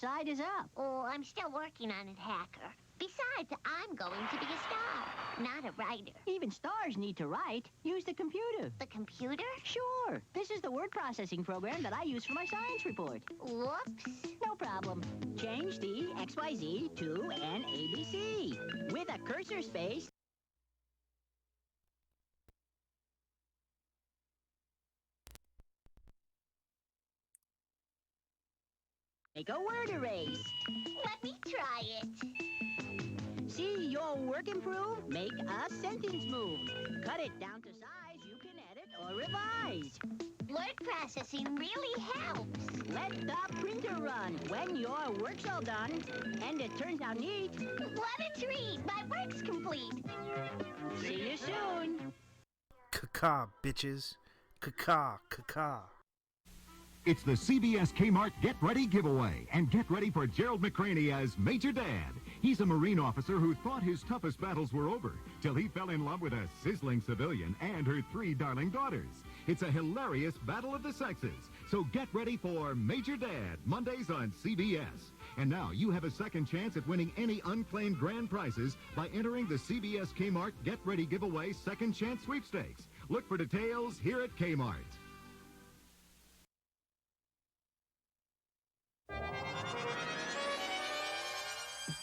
Side is up. Oh, I'm still working on it, Hacker. Besides, I'm going to be a star, not a writer. Even stars need to write. Use the computer. The computer? Sure. This is the word processing program that I use for my science report. Whoops. No problem. Change the XYZ to an ABC. With a cursor space, make a word erase. Let me try it. See your work improve? Make a sentence move. Cut it down to size you can edit or revise. Word processing really helps. Let the printer run when your work's all done and it turns out neat. What a treat! My work's complete. See you soon. Caca, bitches. Caca, caca. It's the CBS Kmart Get Ready giveaway. And get ready for Gerald McCraney as Major Dad. He's a Marine officer who thought his toughest battles were over till he fell in love with a sizzling civilian and her 3 darling daughters. It's a hilarious battle of the sexes. So get ready for Major Dad, Mondays on CBS. And now you have a second chance at winning any unclaimed grand prizes by entering the CBS Kmart Get Ready giveaway second chance sweepstakes. Look for details here at Kmart.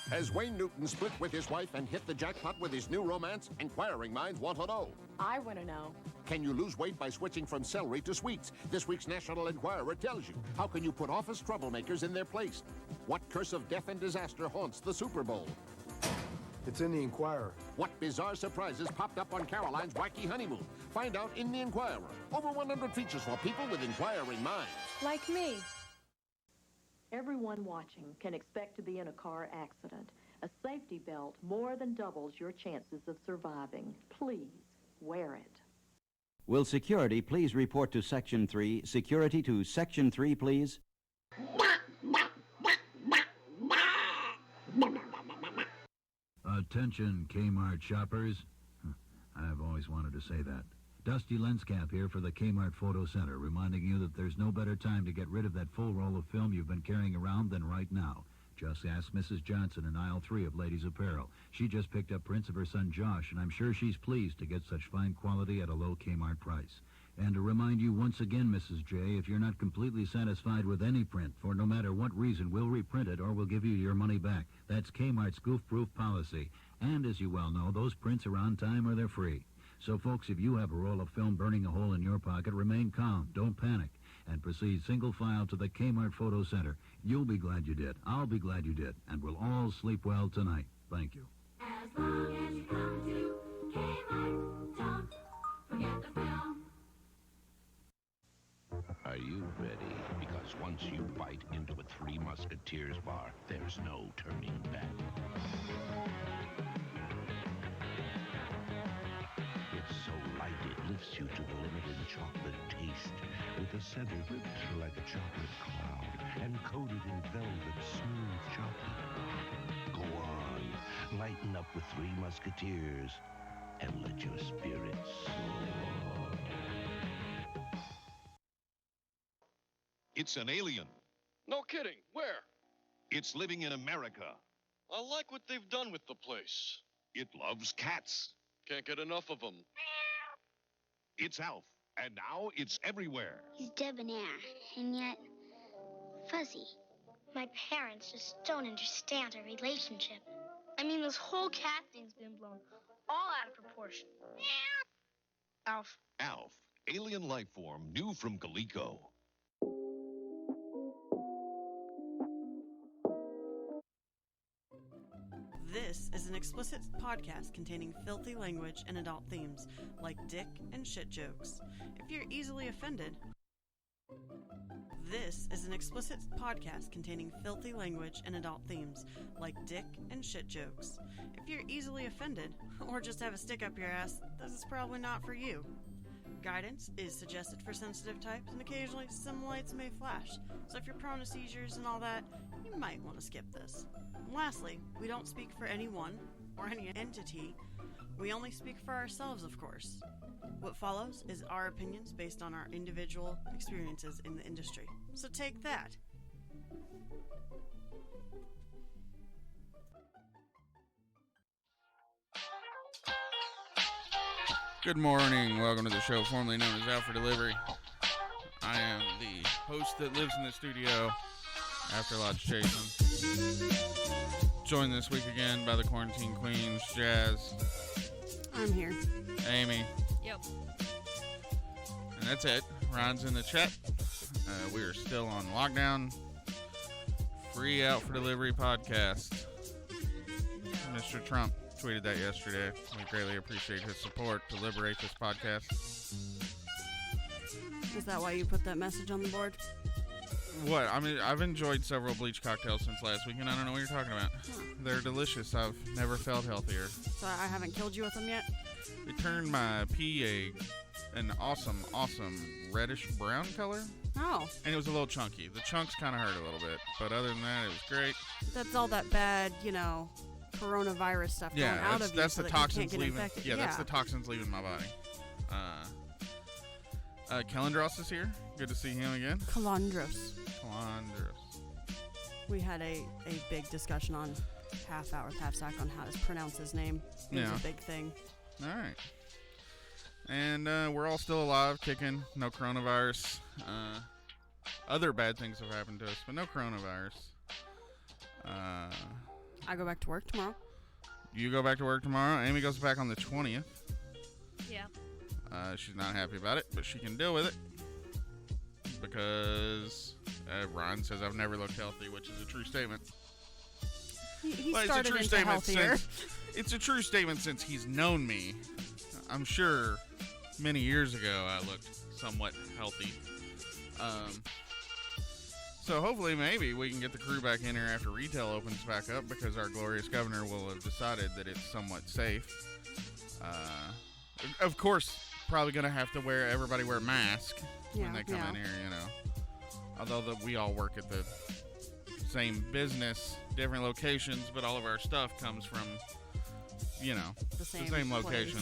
Has Wayne Newton split with his wife and hit the jackpot with his new romance? Inquiring minds want to know. I want to know. Can you lose weight by switching from celery to sweets? This week's National Enquirer tells you. How can you put office troublemakers in their place? What curse of death and disaster haunts the Super Bowl? It's in the Enquirer. What bizarre surprises popped up on Caroline's wacky honeymoon? Find out in the Enquirer. Over 100 features for people with inquiring minds. Like me. Everyone watching can expect to be in a car accident. A safety belt more than doubles your chances of surviving. Please, wear it. Will security please report to Section 3? Security to Section 3, please. Attention, Kmart shoppers. I've always wanted to say that. Dusty Lenscap here for the Kmart Photo Center, reminding you that there's no better time to get rid of that full roll of film you've been carrying around than right now. Just ask Mrs. Johnson in aisle 3 of Ladies Apparel. She just picked up prints of her son Josh, and I'm sure she's pleased to get such fine quality at a low Kmart price. And to remind you once again, Mrs. J, if you're not completely satisfied with any print, for no matter what reason, we'll reprint it or we'll give you your money back. That's Kmart's goof-proof policy. And as you well know, those prints are on time or they're free. So, folks, if you have a roll of film burning a hole in your pocket, remain calm, don't panic, and proceed single file to the Kmart Photo Center. You'll be glad you did. I'll be glad you did. And we'll all sleep well tonight. Thank you. As long as you come to Kmart, don't forget the film. Are you ready? Because once you bite into a Three Musketeers bar, there's no turning back. It's so light it lifts you to the limit in chocolate taste, with the center ripped like a chocolate cloud and coated in velvet smooth chocolate. Go on, lighten up with Three Musketeers and let your spirits soar. It's an alien. No kidding. Where? It's living in America. I like what they've done with the place. It loves cats. Can't get enough of them. It's Alf, and now it's everywhere. He's debonair, and yet fuzzy. My parents just don't understand our relationship. I mean, this whole cat thing's been blown all out of proportion. Alf. Alf, alien life form, new from Coleco. This is an explicit podcast containing filthy language and adult themes, like dick and shit jokes. If you're easily offended... This is an explicit podcast containing filthy language and adult themes, like dick and shit jokes. If you're easily offended, or just have a stick up your ass, this is probably not for you. Guidance is suggested for sensitive types, and occasionally some lights may flash, so if you're prone to seizures and all that, you might want to skip this. And lastly, we don't speak for anyone or any entity. We only speak for ourselves, of course. What follows is our opinions based on our individual experiences in the industry. So take that. Good morning. Welcome to the show formerly known as Out for Delivery. I am the host that lives in the studio after Lodge Jason. Joined this week again by the Quarantine Queens, Jazz. I'm here. Amy. Yep. And that's it. Ron's in the chat. We are still on lockdown. Free Out for Delivery podcast. Mr. Trump tweeted that yesterday. We greatly appreciate his support to liberate this podcast. Is that why you put that message on the board? What? I mean, I've enjoyed several bleach cocktails since last week, and I don't know what you're talking about. Huh. They're delicious. I've never felt healthier. So I haven't killed you with them yet? They turned my pee an awesome reddish brown color. Oh. And it was a little chunky. The chunks kind of hurt a little bit, but other than that, it was great. That's all that bad, coronavirus stuff going out of you. That's so the that you toxins can't get leaving. infected. Yeah, that's the toxins leaving my body. Kellandros is here. Good to see him again. Calandros. We had a big discussion on Half Hour Half Sack on how to pronounce his name. It was a big thing. All right. And we're all still alive, kicking. No coronavirus. Other bad things have happened to us, but no coronavirus. I go back to work tomorrow. You go back to work tomorrow. Amy goes back on the 20th. Yeah. She's not happy about it, but she can deal with it. Because Ron says I've never looked healthy, which is a true statement. He started into healthier. It's a true statement since he's known me. I'm sure many years ago I looked somewhat healthy. So hopefully maybe we can get the crew back in here after retail opens back up, because our glorious governor will have decided that it's somewhat safe. Of course, probably going to have to everybody wear masks when they come in here, Although we all work at the same business, different locations, but all of our stuff comes from, the same location.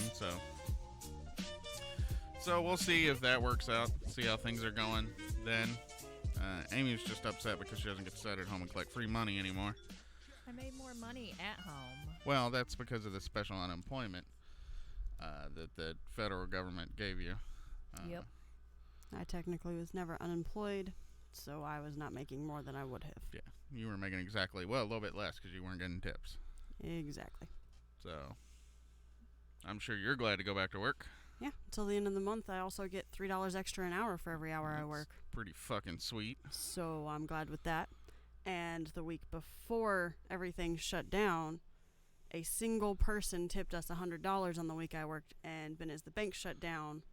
So we'll see if that works out, see how things are going then. Amy's just upset because she doesn't get to sit at home and collect free money anymore. I made more money at home. Well, that's because of the special unemployment that the federal government gave you. Yep. I technically was never unemployed, so I was not making more than I would have. Yeah, you were making a little bit less because you weren't getting tips. Exactly. So, I'm sure you're glad to go back to work. Yeah, until the end of the month, I also get $3 extra an hour for every hour I work. Pretty fucking sweet. So I'm glad with that. And the week before everything shut down, a single person tipped us $100 on the week I worked, and as the bank shut down,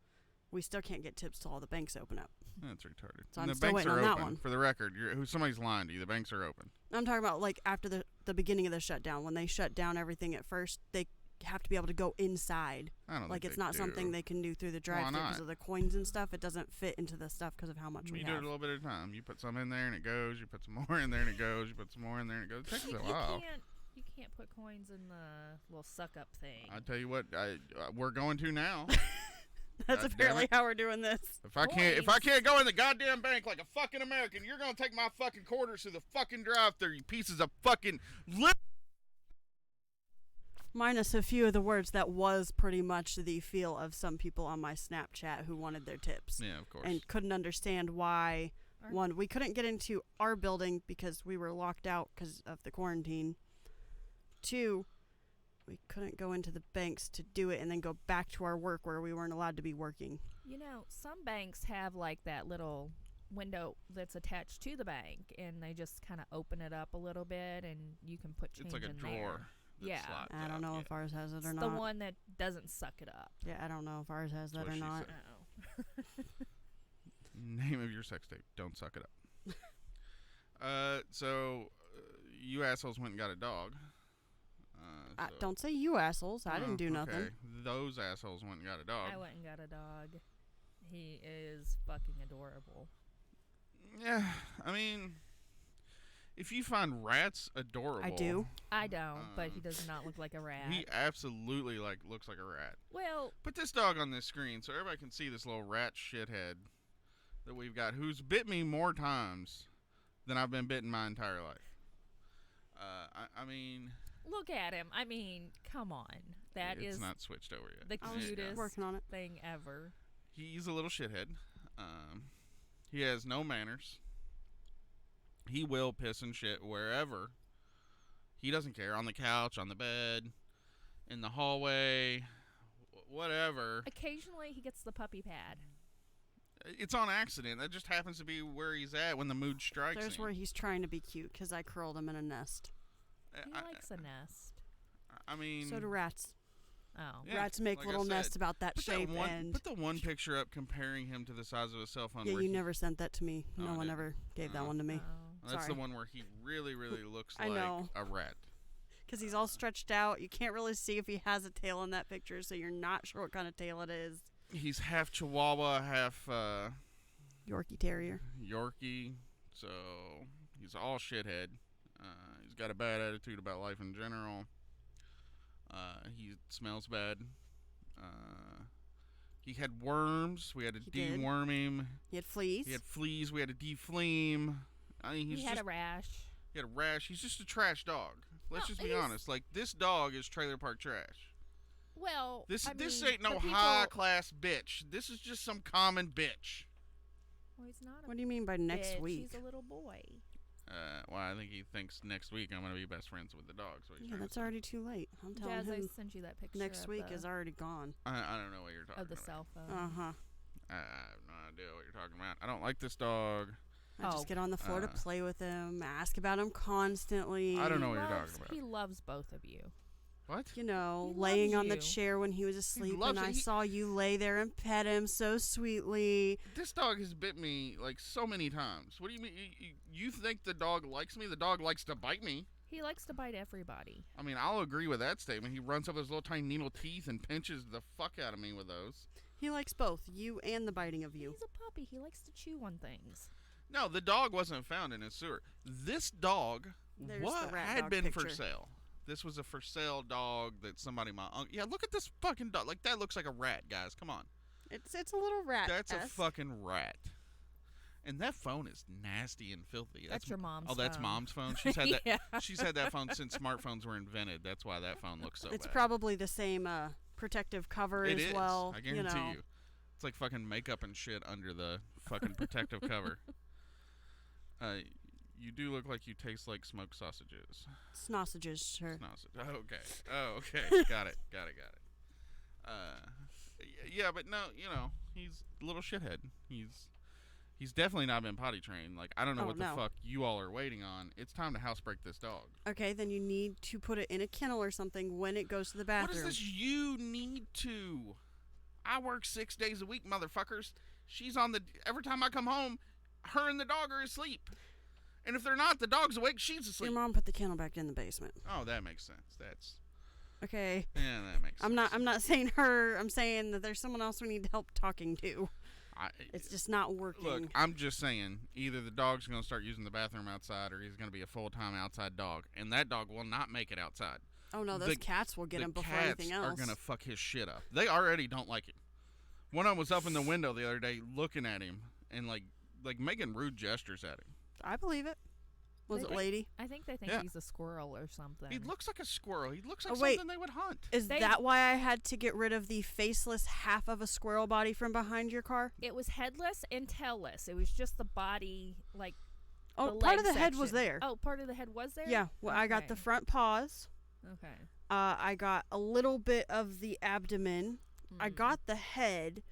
we still can't get tips till all the banks open up. That's retarded. So I'm the still banks waiting are on open. that one. For the record, somebody's lying to you. The banks are open. I'm talking about after the beginning of the shutdown. When they shut down everything at first, they have to be able to go inside. I don't think it's they not do. something they can do through the drive-thru because of the coins and stuff. It doesn't fit into the stuff because of how much we You have. do it a little bit at a time. You put some in there and it goes. You put some more in there and it goes. You put some more in there and it goes. It takes a while. You can't put coins in the little suck-up thing. I tell you what, we're going to now. That's apparently how we're doing this. If I can't go in the goddamn bank like a fucking American, you're gonna take my fucking quarters through the fucking drive-thru, you pieces of fucking Minus a few of the words that was pretty much the feel of some people on my Snapchat who wanted their tips. Yeah, of course. And couldn't understand why. One, we couldn't get into our building because we were locked out because of the quarantine. Two, we couldn't go into the banks to do it and then go back to our work where we weren't allowed to be working. Some banks have that little window that's attached to the bank, and they just kind of open it up a little bit, and you can put change in there. It's like a drawer. Yeah. I don't know if ours has it or not. The one that doesn't suck it up. Yeah, I don't know if ours has that or not. Name of your sex tape. Don't suck it up. So you assholes went and got a dog. Don't say you assholes. I didn't do nothing. Okay. Those assholes went and got a dog. I went and got a dog. He is fucking adorable. Yeah, I mean, if you find rats adorable. I do. I don't, but he does not look like a rat. He absolutely looks like a rat. Well, put this dog on this screen so everybody can see this little rat shithead that we've got, who's bit me more times than I've been bitten my entire life. I mean, Look at him. I mean, come on. That is It's not switched over yet. the I was cutest working on it. thing ever. He's a little shithead. He has no manners. He will piss and shit wherever. He doesn't care. On the couch, on the bed, in the hallway, whatever. Occasionally, he gets the puppy pad. It's on accident. That just happens to be where he's at when the mood strikes There's him. where he's trying to be cute because I curled him in a nest. He likes a nest. I mean... So do rats. Oh. Yeah, Rats make like little I said, nests about that put shape. Put the one picture up comparing him to the size of a cell phone. Yeah, where you he- never sent that to me. Oh, No I one didn't. ever gave that one to me. That's Sorry. the one where he really, really looks I like know. a rat. Because he's all stretched out. You can't really see if he has a tail in that picture, so you're not sure what kind of tail it is. He's half Chihuahua, half Yorkie Terrier. Yorkie, so he's all shithead. He's got a bad attitude about life in general. He smells bad. He had worms. We had to He did. deworm him. He had fleas. He had fleas. We had to deflea him. I mean, He had a rash. He had a rash. He's just a trash dog. Let's No, just be he's- honest. Like, this dog is trailer park trash. Well, This I this mean, ain't no the people- high class bitch. This is just some common bitch. Well, he's not. What do you mean by next bitch. week? He's a little boy. Well, I think he thinks next week I'm gonna be best friends with the dog. So he's Yeah, trying to that's say. already too late. I'm telling Jazz, I him sent you that picture. next of week the, is already gone. I don't know what you're talking of the about. cell phone. Uh-huh. I have no idea what you're talking about. I don't like this dog. I just get on the floor to play with him, ask about him constantly. I don't know what you're talking about. He loves both of you. What? You know, He laying loves on the you. chair when he was asleep, loves and it. I He- saw you lay there and pet him so sweetly. This dog has bit me like so many times. What do you mean? You think the dog likes me? The dog likes to bite me. He likes to bite everybody. I mean, I'll agree with that statement. He runs up with his little tiny needle teeth and pinches the fuck out of me with those. He likes both, you and the biting of you. He's a puppy. He likes to chew on things. No, the dog wasn't found in his sewer. This dog There's the rat had dog been for picture. sale. This was a for sale dog that somebody, my uncle. Yeah, look at this fucking dog. Like, that looks like a rat, guys. Come on. It's a little rat. That's a fucking rat. And that phone is nasty and filthy. That's your mom's Oh, that's phone. mom's phone. She's had that. Yeah. She's had that phone since smartphones were invented. That's why that phone looks so It's bad. probably the same protective cover It as is. well. I guarantee you. Know. you. It's like fucking makeup and shit under the fucking protective cover. You do look like you taste like smoked sausages. Sausages, sure. Sausage. Oh, okay. Oh, okay. Got it. Yeah, but no, you know, he's a little shithead. He's definitely not been potty trained. Like, I don't know Oh, what no. the fuck you all are waiting on. It's time to housebreak this dog. Okay, then you need to put it in a kennel or something when it goes to the What bathroom. is this you need to? I work 6 days a week, motherfuckers. She's on the... Every time I come home, her and the dog are asleep. And if they're not, the dog's awake, she's asleep. Your mom put the kennel back in the basement. Oh, that makes sense. That's... Okay. Yeah, that makes sense. I'm not saying her. I'm saying that there's someone else we need help talking to. It's just not working. Look, I'm just saying, either the dog's going to start using the bathroom outside or he's going to be a full-time outside dog. And that dog will not make it outside. Oh, no, those cats will get him before anything The else. cats are going to fuck his shit up. They already don't like it. One of them was up in the window the other day looking at him and, like making rude gestures at him. I believe it. Was it lady? I think they think Yeah. he's a squirrel or something. He looks like a squirrel. He looks like Oh, wait. something they would hunt. Is that why I had to get rid of the faceless half of a squirrel body from behind your car? It was headless and tailless. It was just the body, like. Oh, the part leg of the head was section. there. Oh, part of the head was there. Yeah, well, I got the Okay. front paws. Okay. I got a little bit of the abdomen. I got the head,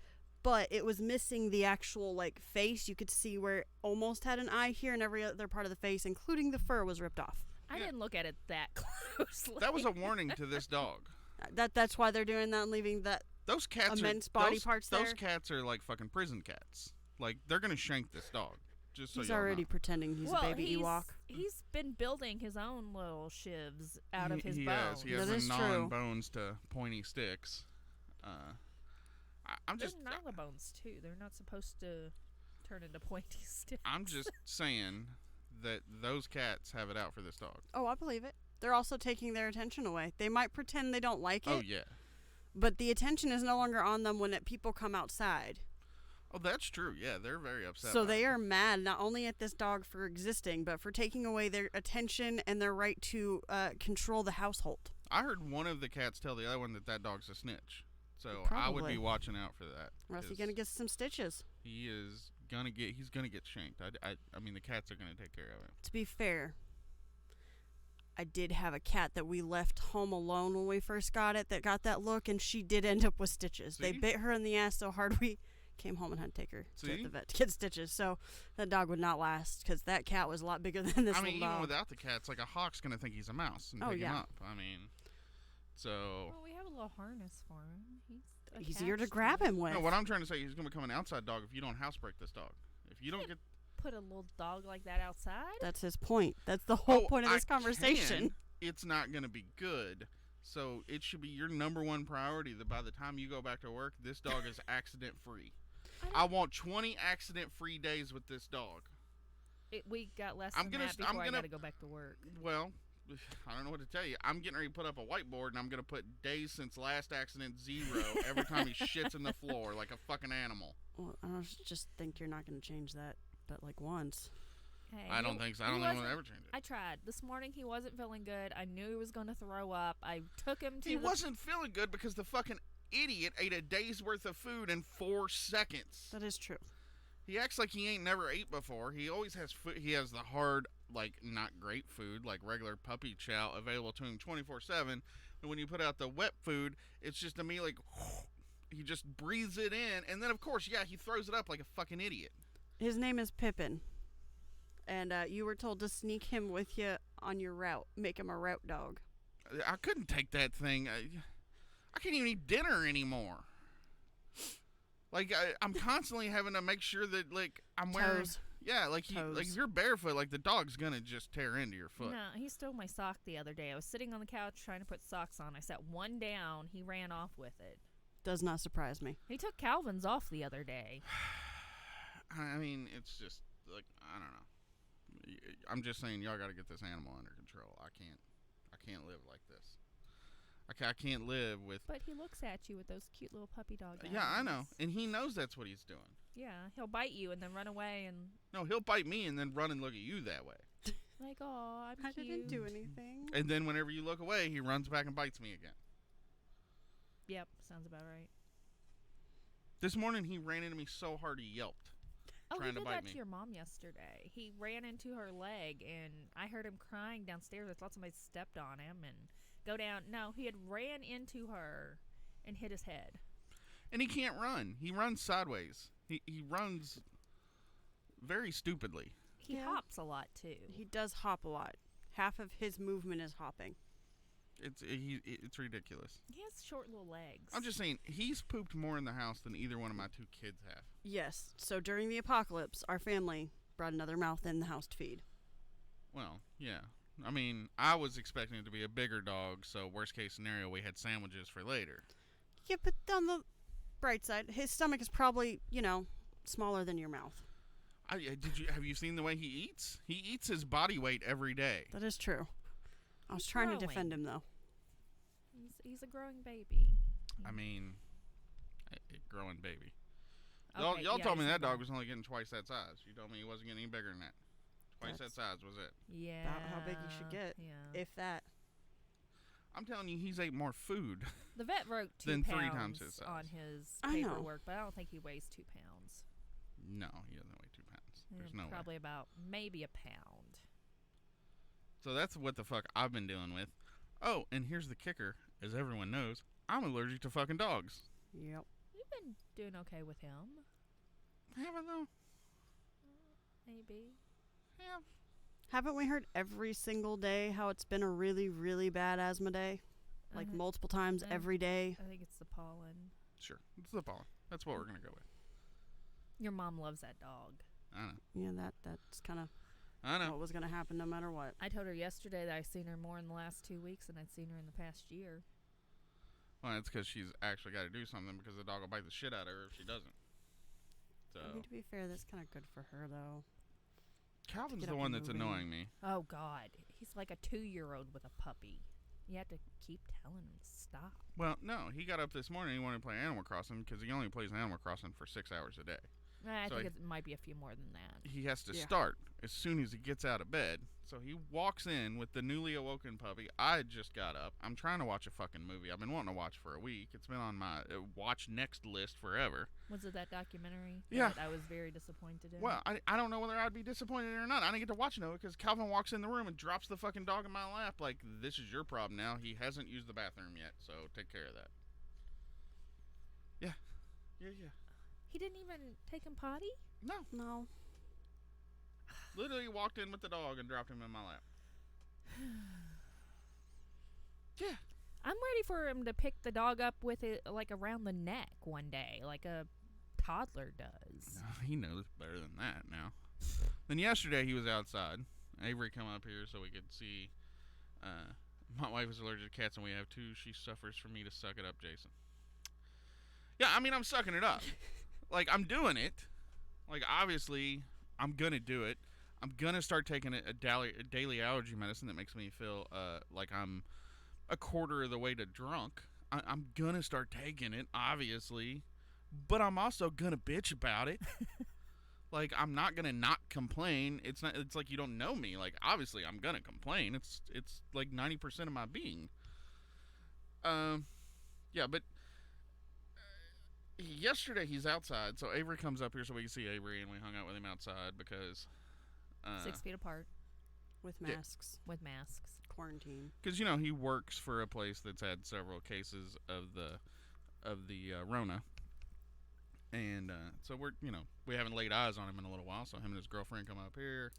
but it was missing the actual like face. You could see where it almost had an eye here, and every other part of the face, including the fur, was ripped off. I didn't look at it that closely. That was a warning to this dog. That's why they're doing that and leaving that Those cats immense are, body those, parts Those there. cats are like fucking prison cats. Like, they're going to shank this dog. Just so He's y'all already know. pretending he's well, a baby Ewok. He's been building his own little shivs out of his He bones. has. He has That been is gnawing true. bones to pointy sticks. I'm just... They're the bones too. They're not supposed to turn into pointy sticks. I'm just saying that those cats have it out for this dog. Oh, I believe it. They're also taking their attention away. They might pretend they don't like it. Oh, yeah. But the attention is no longer on them when people come outside. Oh, that's true. Yeah, they're very upset. So they are mad not only at this dog for existing, but for taking away their attention and their right to control the household. I heard one of the cats tell the other one that dog's a snitch. So Probably. I would be watching out for that. Or else he's going to get some stitches. He's gonna get shanked. I mean, the cats are gonna take care of him. To be fair, I did have a cat that we left home alone when we first got it that got that look, and she did end up with stitches. See? They bit her in the ass so hard we came home and had to take her to See? the vet to get stitches. So that dog would not last because that cat was a lot bigger than this I mean, little dog. even without the cats, like a hawk's gonna think he's a mouse and pick him up. I mean, so. Well, we have a little harness for him. He's easier to attached grab it. him with. No, what I'm trying to say, he's gonna become an outside dog if you don't housebreak this dog. If you don't get Put a little dog like that outside. That's his point. That's the whole point of this conversation. It's not going to be good. So it should be your number one priority that by the time you go back to work, this dog is accident free. I want 20 accident free days with this dog. We got less than that before I got to go back to work. Well, I don't know what to tell you. I'm getting ready to put up a whiteboard, and I'm going to put days since last accident 0 every time he shits in the floor like a fucking animal. Well, I just think you're not going to change that, but like once. Hey, I don't think so. I don't think we'll ever change it. I tried. This morning he wasn't feeling good. I knew he was going to throw up. I took him to He wasn't feeling good because the fucking idiot ate a day's worth of food in 4 seconds. That is true. He acts like he ain't never ate before. He always has food. He has the hard, like, not great food, like regular puppy chow available to him 24/7. And when you put out the wet food, it's just a meal like, he just breathes it in. And then, of course, yeah, he throws it up like a fucking idiot. His name is Pippin. And you were told to sneak him with you on your route. Make him a route dog. I couldn't take that thing. I can't even eat dinner anymore. Like, I'm constantly having to make sure that, like, I'm wearing... Toes. Yeah, like, if you're barefoot, like, the dog's gonna just tear into your foot. No, he stole my sock the other day. I was sitting on the couch trying to put socks on. I set one down. He ran off with it. Does not surprise me. He took Calvin's off the other day. I mean, it's just, like, I don't know. I'm just saying, y'all got to get this animal under control. I can't live like this. I can't live with. But he looks at you with those cute little puppy dog eyes. Yeah, I know, and he knows that's what he's doing. Yeah, he'll bite you and then run away and. No, he'll bite me and then run and look at you that way. Like, oh, I'm I cute. didn't do anything. And then whenever you look away, he runs back and bites me again. Yep, sounds about right. This morning he ran into me so hard he yelped. Oh, trying he to did bite that me. to your mom yesterday. He ran into her leg, and I heard him crying downstairs. I thought somebody stepped on him and go down. No, he had ran into her and hit his head. And he can't run. He runs sideways. He runs very stupidly. He hops a lot, too. He does hop a lot. Half of his movement is hopping. It's ridiculous. He has short little legs. I'm just saying, he's pooped more in the house than either one of my 2 kids have. Yes. So during the apocalypse, our family brought another mouth in the house to feed. Well, yeah. I mean, I was expecting it to be a bigger dog, so worst case scenario, we had sandwiches for later. Yeah, but on the bright side, his stomach is probably, smaller than your mouth. Have you seen the way he eats? He eats his body weight every day. That is true. I was trying to defend him, though. He's a growing baby. I mean, a growing baby. Okay, y'all yeah, told me he's that dog growing. was only getting twice that size. You told me he wasn't getting any bigger than that. Twice that size was it. Yeah. About how big he should get, if that. I'm telling you, he's ate more food. The vet wrote 2 than 3 pounds times his size. on his I know. paperwork, but I don't think he weighs 2 pounds. No, he doesn't weigh 2 pounds. There's no way. Probably about maybe a pound. So that's what the fuck I've been dealing with. Oh, and here's the kicker. As everyone knows, I'm allergic to fucking dogs. Yep. You've been doing okay with him. Haven't though? Maybe. Yeah. Haven't we heard every single day how it's been a really, really bad asthma day? Like multiple times every day? I think it's the pollen. Sure. It's the pollen. That's what we're going to go with. Your mom loves that dog. I know. Yeah, that's kind of I know what was going to happen no matter what. I told her yesterday that I've seen her more in the last 2 weeks than I'd seen her in the past year. Well, it's because she's actually got to do something because the dog will bite the shit out of her if she doesn't. So I mean, to be fair, that's kind of good for her, though. Calvin's Get the up one and that's moving. annoying me. Oh, God. He's like a 2-year-old with a puppy. You have to keep telling him to stop. Well, no, he got up this morning and he wanted to play Animal Crossing because he only plays Animal Crossing for 6 hours a day. I So think it might be a few more than that. he has to start as soon as he gets out of bed. So he walks in with the newly awoken puppy. I just got up. I'm trying to watch a fucking movie I've been wanting to watch for a week. It's been on my watch next list forever. Was it that documentary? Yeah. That I was very disappointed in. Well, I don't know whether I'd be disappointed or not. I didn't get to watch it because Calvin walks in the room and drops the fucking dog in my lap like, this is your problem now. He hasn't used the bathroom yet, so take care of that. Yeah. He didn't even take him potty? No. Literally walked in with the dog and dropped him in my lap. Yeah. I'm ready for him to pick the dog up with it like around the neck one day, like a toddler does. No, he knows better than that now. Then yesterday he was outside. Avery come up here so we could see. My wife is allergic to cats and we have two. She suffers for me to suck it up, Jason. Yeah, I mean, I'm sucking it up. Like, I'm doing it. Like, obviously, I'm going to do it. I'm going to start taking a daily allergy medicine that makes me feel like I'm a quarter of the way to drunk. I'm going to start taking it, obviously. But I'm also going to bitch about it. Like, I'm not going to not complain. It's like you don't know me. Like, obviously, I'm going to complain. It's like 90% of my being. Yeah, but yesterday he's outside. So Avery comes up here so we can see Avery, and we hung out with him outside because 6 feet apart. With masks. With masks. Quarantine. Because, he works for a place that's had several cases of the Rona. And so we haven't laid eyes on him in a little while. So him and his girlfriend come up here.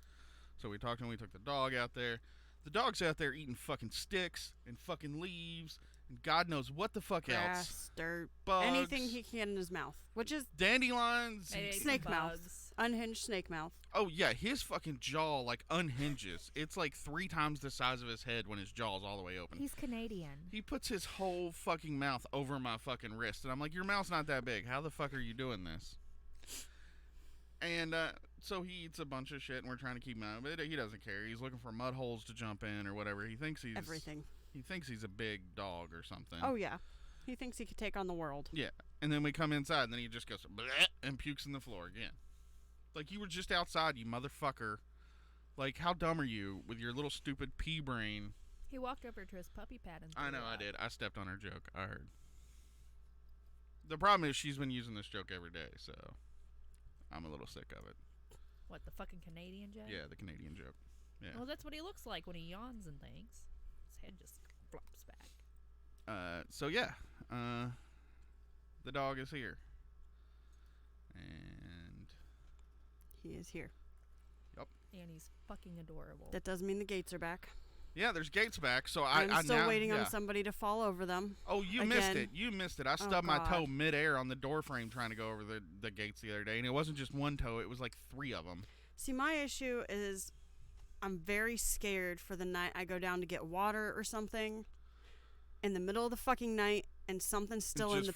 So we talked to him. We took the dog out there. The dog's out there eating fucking sticks and fucking leaves and God knows what the fuck Grass, else. dirt, bugs, anything he can in his mouth, which is dandelions, snake mouth, unhinged snake mouth. Oh yeah, his fucking jaw like unhinges. It's like 3 times the size of his head when his jaw's all the way open. He's Canadian. He puts his whole fucking mouth over my fucking wrist, and I'm like, your mouth's not that big. How the fuck are you doing this? And so he eats a bunch of shit, and we're trying to keep him out. But he doesn't care. He's looking for mud holes to jump in or whatever. He thinks he's everything. He thinks he's a big dog or something. Oh yeah, he thinks he could take on the world. Yeah, and then we come inside, and then he just goes bleh, and pukes in the floor again. Like, you were just outside, you motherfucker. Like, how dumb are you with your little stupid pea brain? He walked over to his puppy pad and I know, I did. I stepped on her joke. I heard. The problem is she's been using this joke every day, so I'm a little sick of it. What, the fucking Canadian joke? Yeah, the Canadian joke. Yeah. Well, that's what he looks like when he yawns and things. His head just flops back. So yeah, the dog is here. And he is here. Yep. And he's fucking adorable. That does mean the gates are back. Yeah, there's gates back, so I'm still waiting on somebody to fall over them. Oh, you missed it. You missed it. I stubbed my toe midair on the door frame trying to go over the gates the other day, and it wasn't just one toe. It was like 3 of them. See, my issue is I'm very scared for the night I go down to get water or something in the middle of the fucking night, and something's still in the...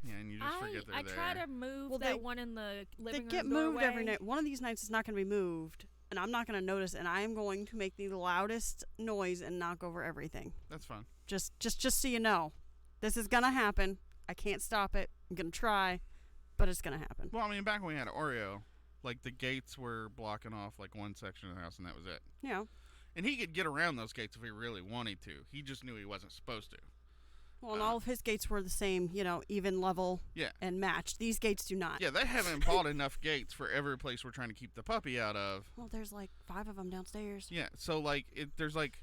Yeah, and you just forget they're there. I try to move that one in the living room They get moved every night. One of these nights it's not going to be moved, and I'm not going to notice, and I am going to make the loudest noise and knock over everything. That's fine. Just so you know, this is going to happen. I can't stop it. I'm going to try, but it's going to happen. Well, I mean, back when we had Oreo, like, the gates were blocking off, like, one section of the house, and that was it. Yeah. And he could get around those gates if he really wanted to. He just knew he wasn't supposed to. Well, and all of his gates were the same, even level and matched. These gates do not. Yeah, they haven't bought enough gates for every place we're trying to keep the puppy out of. Well, there's like 5 of them downstairs. Yeah, so like there's like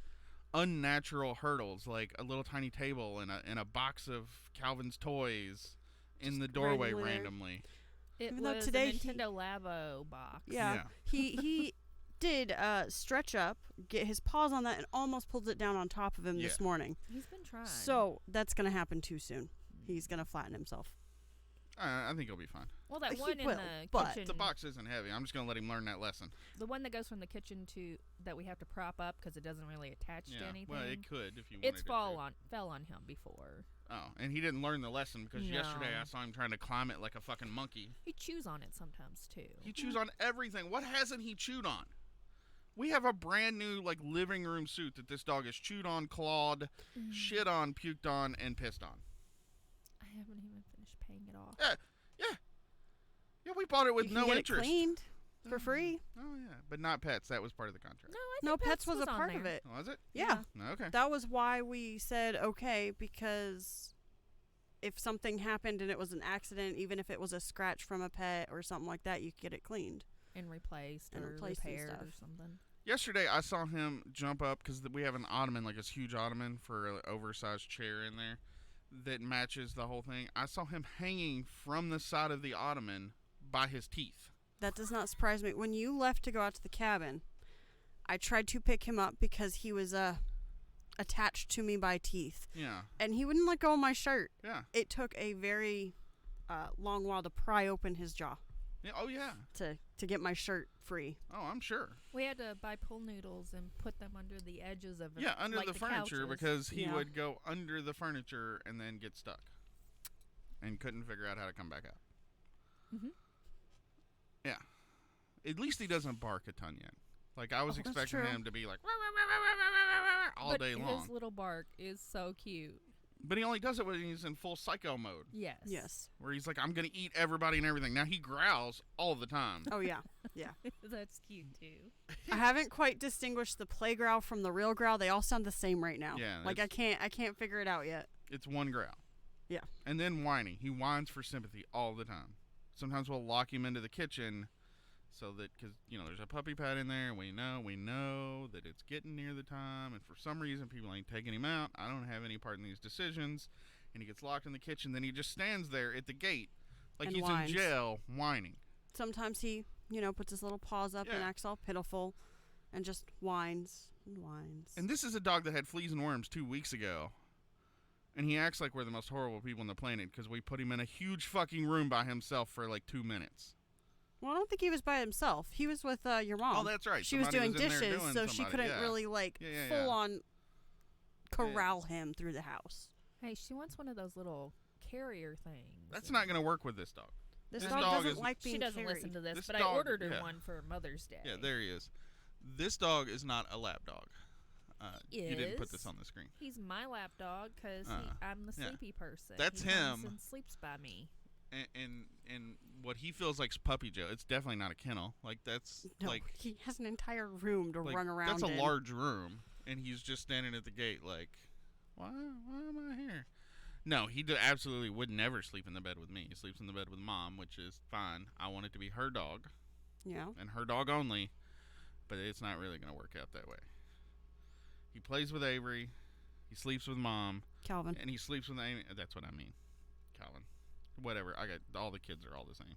unnatural hurdles, like a little tiny table and a box of Calvin's toys in the doorway randomly. It Even was though today a Nintendo Labo box. Yeah. He did stretch up, get his paws on that, and almost pulled it down on top of him this morning. He's been trying. So that's going to happen too soon. He's going to flatten himself. I think he'll be fine. Well, that He one in will, the but kitchen. The box isn't heavy. I'm just going to let him learn that lesson. The one that goes from the kitchen to that we have to prop up because it doesn't really attach to anything. Well, it could if you wanted it fell on him before. Oh, and he didn't learn the lesson because yesterday I saw him trying to climb it like a fucking monkey. He chews on it sometimes too. He chews on everything. What hasn't he chewed on? We have a brand new like living room suit that this dog has chewed on, clawed, shit on, puked on, and pissed on. I haven't even finished paying it off. Yeah. Yeah, we bought it with You no can get interest. it cleaned for free. Oh yeah, but not pets. That was part of the contract. No, I think No, pets was a on part of there. it. Was it? Yeah. Okay. That was why we said okay, because if something happened and it was an accident, even if it was a scratch from a pet or something like that, you could get it cleaned. And replaced And or replaced and repaired or stuff. something. Yesterday, I saw him jump up because we have an ottoman, like this huge ottoman for an oversized chair in there that matches the whole thing. I saw him hanging from the side of the ottoman by his teeth. That does not surprise me. When you left to go out to the cabin, I tried to pick him up because he was attached to me by teeth. Yeah. And he wouldn't let go of my shirt. Yeah. It took a very long while to pry open his jaw. Yeah. Oh yeah. To get my shirt free. Oh, I'm sure. We had to buy pool noodles and put them under the edges of it. Yeah, under like the furniture couches. because he Yeah. would go under the furniture and then get stuck and couldn't figure out how to come back out. Mhm. Yeah. At least he doesn't bark a ton yet. Like I was that's expecting true. him to be like all But day long. his little bark is so cute. But he only does it when he's in full psycho mode. Yes. Yes. Where he's like, I'm going to eat everybody and everything. Now he growls all the time. Oh, yeah. Yeah. That's cute too. I haven't quite distinguished the play growl from the real growl. They all sound the same right now. Yeah, Like I can't figure it out yet. It's one growl. Yeah. And then whining. He whines for sympathy all the time. Sometimes we'll lock him into the kitchen so that, because, there's a puppy pad in there, and we know that it's getting near the time, and for some reason people ain't taking him out. I don't have any part in these decisions. And he gets locked in the kitchen. Then he just stands there at the gate like And he's whines. in jail whining. Sometimes he, puts his little paws up and Yeah. acts all pitiful and just whines and whines. And this is a dog that had fleas and worms 2 weeks ago. And he acts like we're the most horrible people on the planet because we put him in a huge fucking room by himself for like 2 minutes. Well, I don't think he was by himself. He was with your mom. Oh, that's right. She was Somebody doing was in there dishes, doing so she somebody, couldn't yeah. really, Yeah. full on corral him through the house. Hey, she wants one of those little carrier things. That's not going to work with this dog. This This dog dog doesn't is- like being She doesn't carried. listen to this, This but I dog- ordered her yeah. one for Mother's Day. Yeah, there he is. This dog is not a lap dog. You didn't put this Is. on the screen. He's my lap dog because I'm the yeah. sleepy person. That's he comes him. and sleeps by me. And what he feels like's Puppy Joe. It's definitely not a kennel. Like that's No, like he has an entire room to like, run around that's a in. large room, and he's just standing at the gate like, why am I here? No, he absolutely would never sleep in the bed with me. He sleeps in the bed with Mom, which is fine. I want it to be her dog. Yeah. And her dog only, but it's not really going to work out that way. He plays with Avery. He sleeps with Mom. Calvin. And he sleeps with Amy. That's what I mean. Calvin. Whatever. I got all the kids are all the same.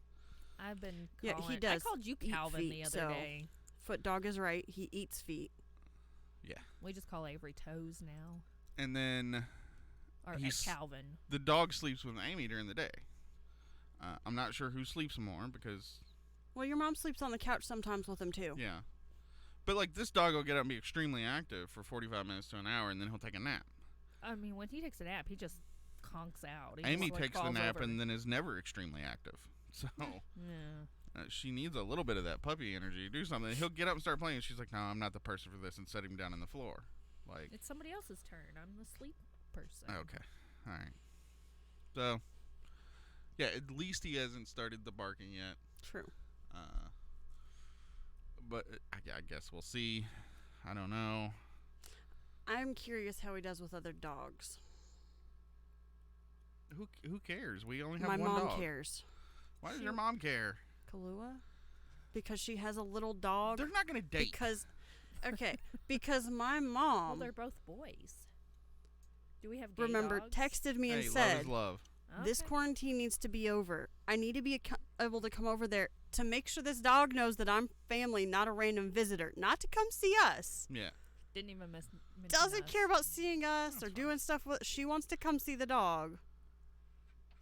I've been Yeah, calling. he does. I called you eat Calvin feet, the other so day. Foot dog is right. He eats feet. Yeah. We just call Avery Toes now. And then Or Calvin. The dog sleeps with Amy during the day. I'm not sure who sleeps more because Well, your mom sleeps on the couch sometimes with him too. yeah. But like this dog will get up and be extremely active for 45 minutes to an hour, and then he'll take a nap. I mean, when he takes a nap, he just conks out. He Amy just, like, takes the falls nap over. and then is never extremely active. So Yeah. she needs a little bit of that puppy energy to do something. He'll get up and start playing. And she's like, "No, I'm not the person for this," and set him down on the floor. Like It's somebody else's turn. I'm the sleep person. okay, all right. So yeah, at least he hasn't started the barking yet. True. But I guess we'll see. I don't know. I'm curious how he does with other dogs. Who cares? We only have My one mom dog. cares. Why does your mom care? Kahlua? Because she has a little dog. They're not going to date. Because my mom Well, they're both boys. Do we have gay remember dogs? texted me and Hey, love said, is love. "This Okay. quarantine needs to be over. I need to be able to come over there to make sure this dog knows that I'm family, not a random visitor. Not to come see us. Yeah. Didn't even mention Doesn't us. care about seeing us or doing stuff with. She wants to come see the dog,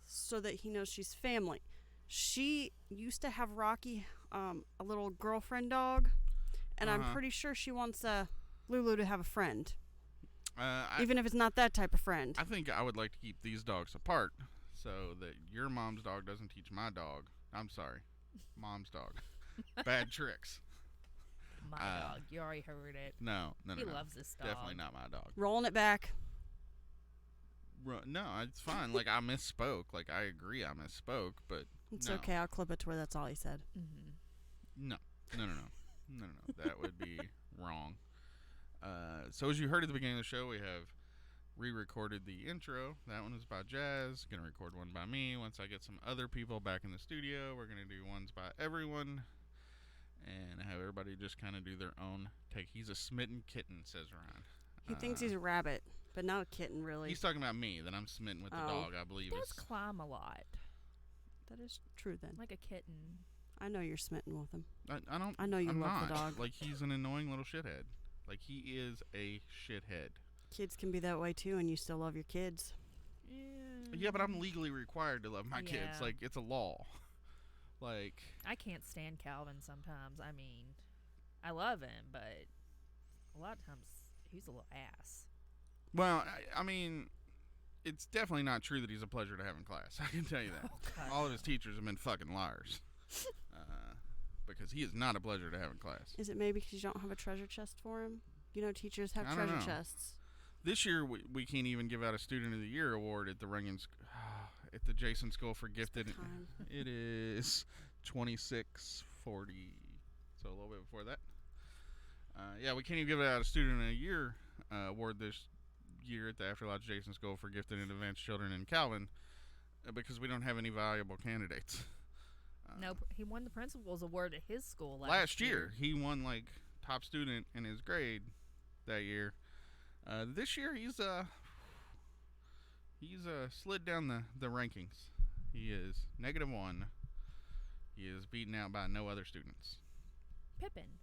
so that he knows she's family. She used to have Rocky, a little girlfriend dog, and I'm pretty sure she wants Lulu to have a friend, even if it's not that type of friend. I think I would like to keep these dogs apart so that your mom's dog doesn't teach my dog. I'm sorry, mom's dog. Bad tricks. My dog. You already heard it. No. He loves this dog. Definitely not my dog. Rolling it back. No, it's fine. Like I misspoke. Like I agree, I misspoke. But It's No. okay. I'll clip it to where that's all he said. No. That would be wrong. So as you heard at the beginning of the show, we have re-recorded the intro. That one is by Jazz. Gonna record one by me. Once I get some other people back in the studio, we're gonna do ones by everyone and have everybody just kind of do their own take. He's a smitten kitten, says Ryan. He thinks he's a rabbit, but not a kitten, really. He's talking about me, that I'm smitten with the dog, I believe. He does climb a lot. That is true, then. Like a kitten. I know you're smitten with him. I don't. I know you I'm love not. the dog. Like, he's an annoying little shithead. Like, he is a shithead. Kids can be that way, too, and you still love your kids. Yeah, but I'm legally required to love my kids. Yeah. Like, it's a law. Like, I can't stand Calvin sometimes. I mean, I love him, but a lot of times he's a little ass. well, I mean, it's definitely not true that he's a pleasure to have in class. I can tell you that. All of his teachers have been fucking liars. Because he is not a pleasure to have in class. Is it maybe because you don't have a treasure chest for him? You know, teachers have I don't treasure know. chests. This year, we can't even give out a Student of the Year award at the at the Jason School for Gifted. It is 2640, so a little bit before that. Yeah, we can't even give out a Student of the Year award this year at the After Lodge Jason School for Gifted and Advanced Children in Calvin because we don't have any valuable candidates. No, he won the principal's award at his school Last year, he won like top student in his grade that year. This year, he's slid down the rankings. He is -1. He is beaten out by no other students. Pippin.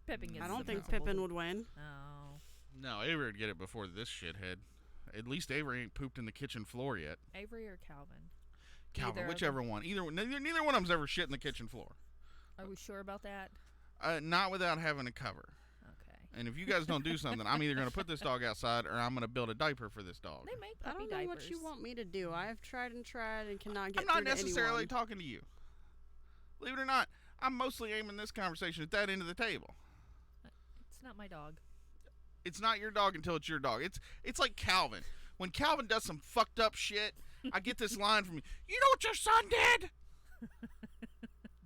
Pippin gets I don't the think principal's Pippin would win. Oh. No, Avery would get it before this shithead. At least Avery ain't pooped in the kitchen floor yet. Avery or Calvin? Calvin, Either of whichever one. Neither one of them's ever shit in the kitchen floor. Are we sure about that? Not without having a cover. Okay. And if you guys don't do something, I'm either going to put this dog outside or I'm going to build a diaper for this dog. They make I puppy don't know diapers. what you want me to do. I have tried and tried and cannot get I'm not through to necessarily anyone. talking to you. Believe it or not, I'm mostly aiming this conversation at that end of the table. It's not my dog. It's not your dog until it's your dog. It's like Calvin. When Calvin does some fucked up shit, I get this line from you. You know what your son did?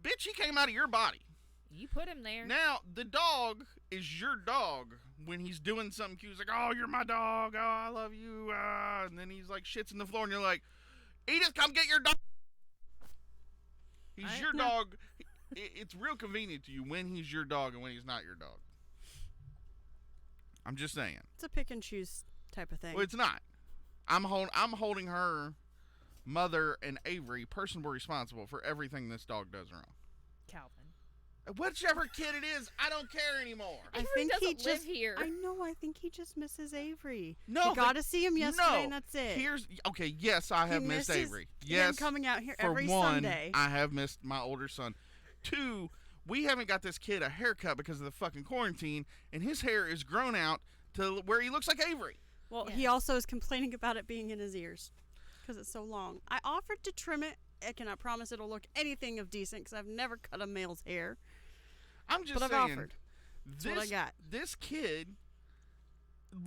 Bitch, he came out of your body. You put him there. Now, the dog is your dog when he's doing something cute. He's like, oh, you're my dog. Oh, I love you. And then he's like shits in the floor and you're like, Edith, come get your dog. He's your dog. It's real convenient to you when he's your dog and when he's not your dog. I'm just saying. It's a pick and choose type of thing. Well, it's not. I'm holding her, mother, and Avery personally responsible for everything this dog does wrong. Calvin. Whichever kid it is, I don't care anymore. I think he doesn't live just. here. I know. I think he just misses Avery. No, you got to see him yesterday, no. and that's it. Okay. Yes, I have missed misses Avery. him Yes, coming out here for every one, Sunday. I have missed my older son. 2, we haven't got this kid a haircut because of the fucking quarantine, and his hair is grown out to where he looks like Avery. Well, he also is complaining about it being in his ears because it's so long. I offered to trim it. I cannot promise it'll look anything of decent because I've never cut a male's hair. I'm just but saying. I've offered. That's what I got. This kid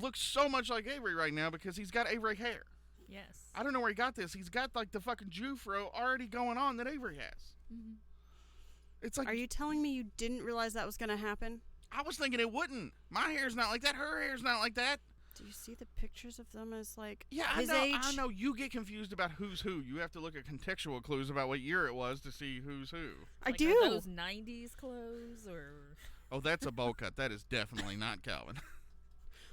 looks so much like Avery right now because he's got Avery hair. Yes. I don't know where he got this. He's got like the fucking Jufro already going on that Avery has. Mm-hmm. It's like. Are you telling me you didn't realize that was going to happen? I was thinking it wouldn't. My hair's not like that. Her hair's not like that. Do you see the pictures of them as like Yeah, his I know. age? I know. You get confused about who's who. You have to look at contextual clues about what year it was to see who's who. Like, do. Are those 90s clothes or? Oh, that's a bowl cut. That is definitely not Calvin.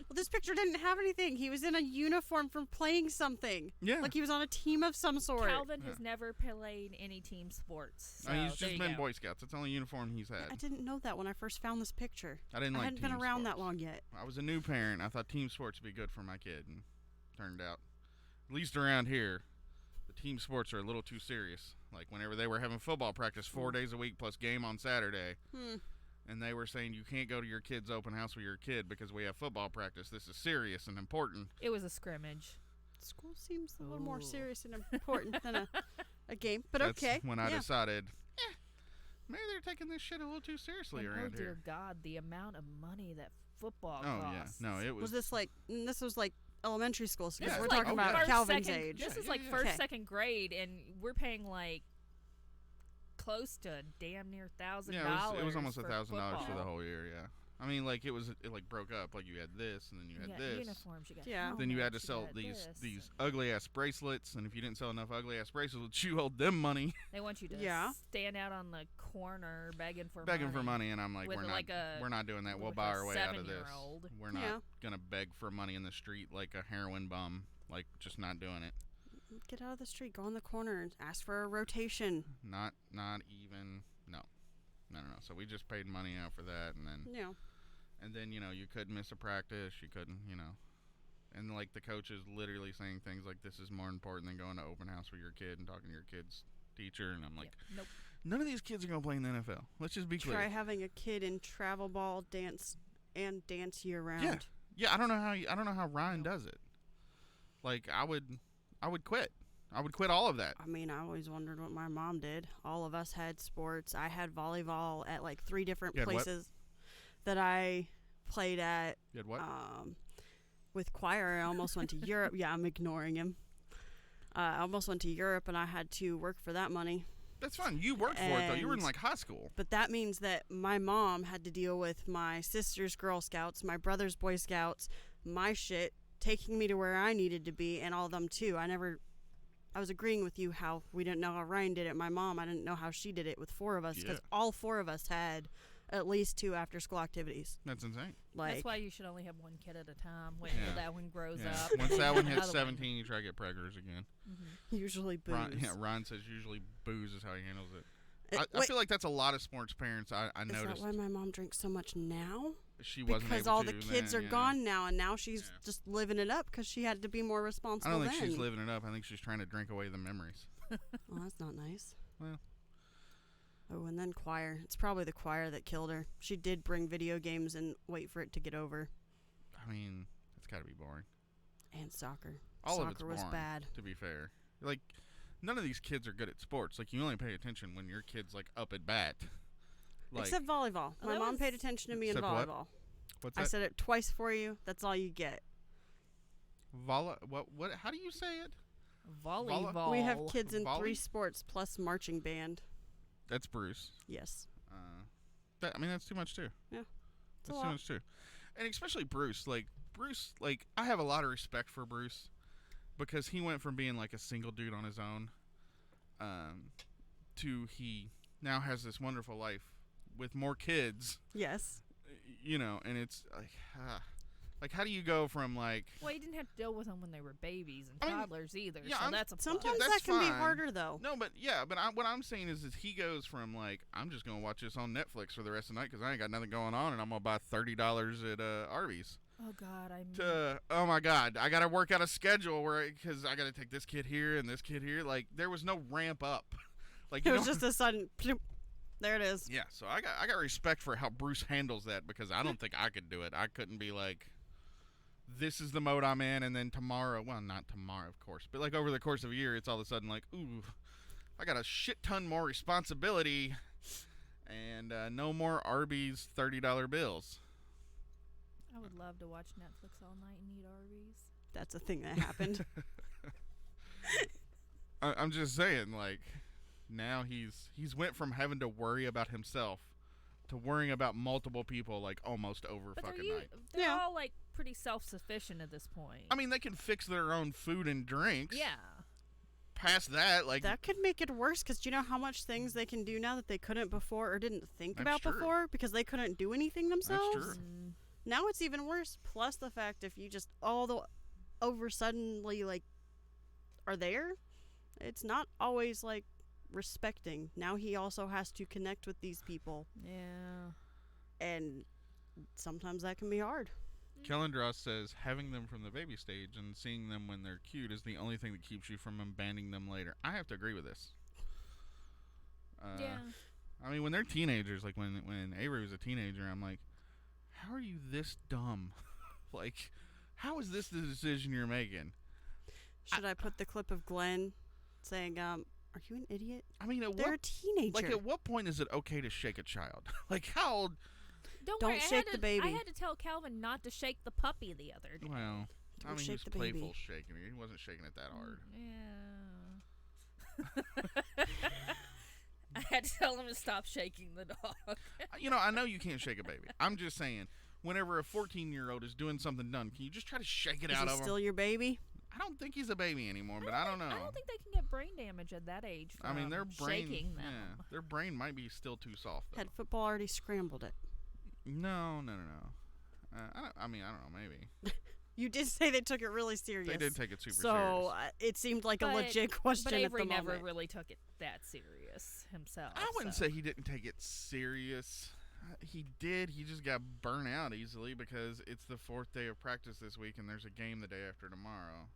Well, this picture didn't have anything. He was in a uniform from playing something. Yeah. Like he was on a team of some sort. Calvin has never played any team sports. So He's there just you been go. Boy Scouts. That's the only uniform he's had. I didn't know that when I first found this picture. I didn't like hadn't been team around sports. that long yet. I was a new parent. I thought team sports would be good for my kid, and turned out, at least around here, the team sports are a little too serious. Like whenever they were having football practice 4 days a week plus game on Saturday, and they were saying you can't go to your kid's open house with your kid because we have football practice. This is serious and important. It was a scrimmage. School seems a little more serious and important than a game, but That's okay. when I yeah. decided, maybe they're taking this shit a little too seriously And, around oh dear here. God, the amount of money that football Oh costs. yeah, no, it was. Was this like? This was like elementary school because Yeah. we're This is talking like about first, Calvin's second- age. This is Yeah, like yeah, first, okay. second grade, and we're paying like close to damn near $1,000. Yeah, it was almost for $1,000 for the football. whole year. Yeah. I mean, like it like broke up. Like you had this, and then you had got this. uniforms, you got Then you had to helmets, you sell got these ugly ass bracelets, and if you didn't sell enough ugly ass bracelets, you owed them money. They want you to stand out on the corner begging for money. And I'm like, with we're not doing that. We'll with buy a our way out of this. 7-year-old. We're not gonna beg for money in the street like a heroin bum. Like just not doing it. Get out of the street. Go in the corner and ask for a rotation. Not even no. So we just paid money out for that, and then and then you couldn't miss a practice. You couldn't and like the coach is literally saying things like, "This is more important than going to open house with your kid and talking to your kid's teacher." And I'm like, nope. None of these kids are gonna play in the NFL. Let's just be clear. Try having a kid in travel ball, dance year round. Yeah. I don't know how Ryan does it. Like I would quit. I would quit all of that. I mean, I always wondered what my mom did. All of us had sports. I had volleyball at like 3 different places that I played at. You had what? With choir, I almost went to Europe. Yeah, I'm ignoring him. I almost went to Europe, and I had to work for that money. That's fine. You worked for it, though. You were in, like, high school. But that means that my mom had to deal with my sister's Girl Scouts, my brother's Boy Scouts, my shit, taking me to where I needed to be, and all of them, too. I was agreeing with you how we didn't know how Ryan did it. My mom, I didn't know how she did it with 4 of us, because all 4 of us had at least 2 after-school activities. That's insane. That's why you should only have 1 kid at a time. Wait until that one grows up. Once that one hits 17, you try to get preggers again. Usually booze. Ron says usually booze is how he handles it. I feel like that's a lot of sports parents. I noticed. Is that why my mom drinks so much now? She wasn't because able all to the kids then, are gone now, and now she's just living it up because she had to be more responsible. I don't think then. she's living it up. I think she's trying to drink away the memories. Well, that's not nice. Well. Oh, and then choir. It's probably the choir that killed her. She did bring video games and wait for it to get over. I mean, it's got to be boring. And soccer. All soccer of it's boring, was bad. to be fair. Like, none of these kids are good at sports. Like, you only pay attention when your kid's, like, up at bat. Like, except volleyball. My mom paid attention to me in volleyball. What? What's that? I said it twice for you. That's all you get. What? How do you say it? Volleyball. We have kids in 3 sports plus marching band. That's Bruce. Yes. That's too much too. Yeah. That's too much too. And especially Bruce. Like, I have a lot of respect for Bruce because he went from being like a single dude on his own to he now has this wonderful life with more kids. Yes. And it's like, how do you go from like... Well, you didn't have to deal with them when they were babies and toddlers either, yeah, so that's a plus. Sometimes that's that can be fine. harder, though. No, but what I'm saying is he goes from like, I'm just going to watch this on Netflix for the rest of the night because I ain't got nothing going on and I'm going to buy $30 at Arby's. Oh, God, oh, my God, I got to work out a schedule because I got to take this kid here and this kid here. Like, there was no ramp up. Like it was just a sudden... Ploop, there it is. Yeah, so I got respect for how Bruce handles that because I don't think I could do it. I couldn't be like... This is the mode I'm in, and then tomorrow, well, not tomorrow, of course, but like over the course of a year, it's all of a sudden like, ooh, I got a shit ton more responsibility, and no more Arby's $30 bills. I would love to watch Netflix all night and eat Arby's. That's a thing that happened. I'm just saying, like, now he's went from having to worry about himself to worrying about multiple people, like, almost over fucking night. They're all, like, pretty self-sufficient at this point. I mean, they can fix their own food and drinks. Yeah. Past that, like... That could make it worse, because do you know how much things they can do now that they couldn't before or didn't think about before? Because they couldn't do anything themselves? That's true. Now it's even worse, plus the fact if you just over suddenly, like, are there, it's not always, like, respecting. Now he also has to connect with these people. Yeah. And sometimes that can be hard. Kellen Dross says having them from the baby stage and seeing them when they're cute is the only thing that keeps you from abandoning them later. I have to agree with this. Yeah. I mean, when they're teenagers, like when Avery was a teenager, I'm like, how are you this dumb? Like, how is this the decision you're making? Should I put the clip of Glenn saying, are you an idiot? I mean, they're a teenager. Like, at what point is it okay to shake a child? Like, how old... Don't worry, shake the baby. I had to tell Calvin not to shake the puppy the other day. Well, I mean, he was playful shaking it. He wasn't shaking it that hard. Yeah. I had to tell him to stop shaking the dog. You know, I know you can't shake a baby. I'm just saying, whenever a 14-year-old is doing something dumb, can you just try to shake it Is out he of him? still your baby? I don't think he's a baby anymore, but I don't know. I don't think they can get brain damage at that age from I mean, their brain, shaking them. yeah, their brain might be still too soft. Though. Had football already scrambled it. No. I don't know, maybe. You did say they took it really serious. They did take it super so, serious. It seemed like a legit question but at Avery the moment. never really took it that serious himself. I wouldn't so. say he didn't take it serious. He did. He just got burnt out easily because it's the 4th day of practice this week, and there's a game the day after tomorrow.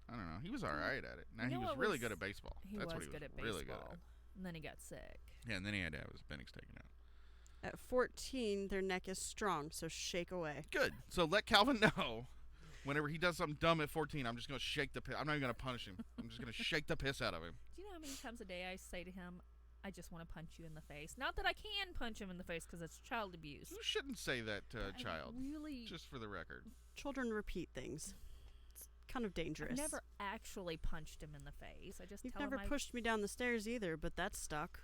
I don't know. He was all right at it. Now, he was really good at baseball. That's what he was good at really baseball. good at. And then he got sick. Yeah, and then he had to have his appendix taken out. At 14, their neck is strong, so shake away. Good. So let Calvin know. Whenever he does something dumb at 14, I'm just going to shake the piss. I'm not even going to punish him. I'm just going to shake the piss out of him. Do you know how many times a day I say to him, I just want to punch you in the face? Not that I can punch him in the face because it's child abuse. You shouldn't say that to a child. Really? Just for the record. Children repeat things. It's kind of dangerous. I've never actually punched him in the face. I just You've tell never him pushed me down the stairs either, but that's stuck.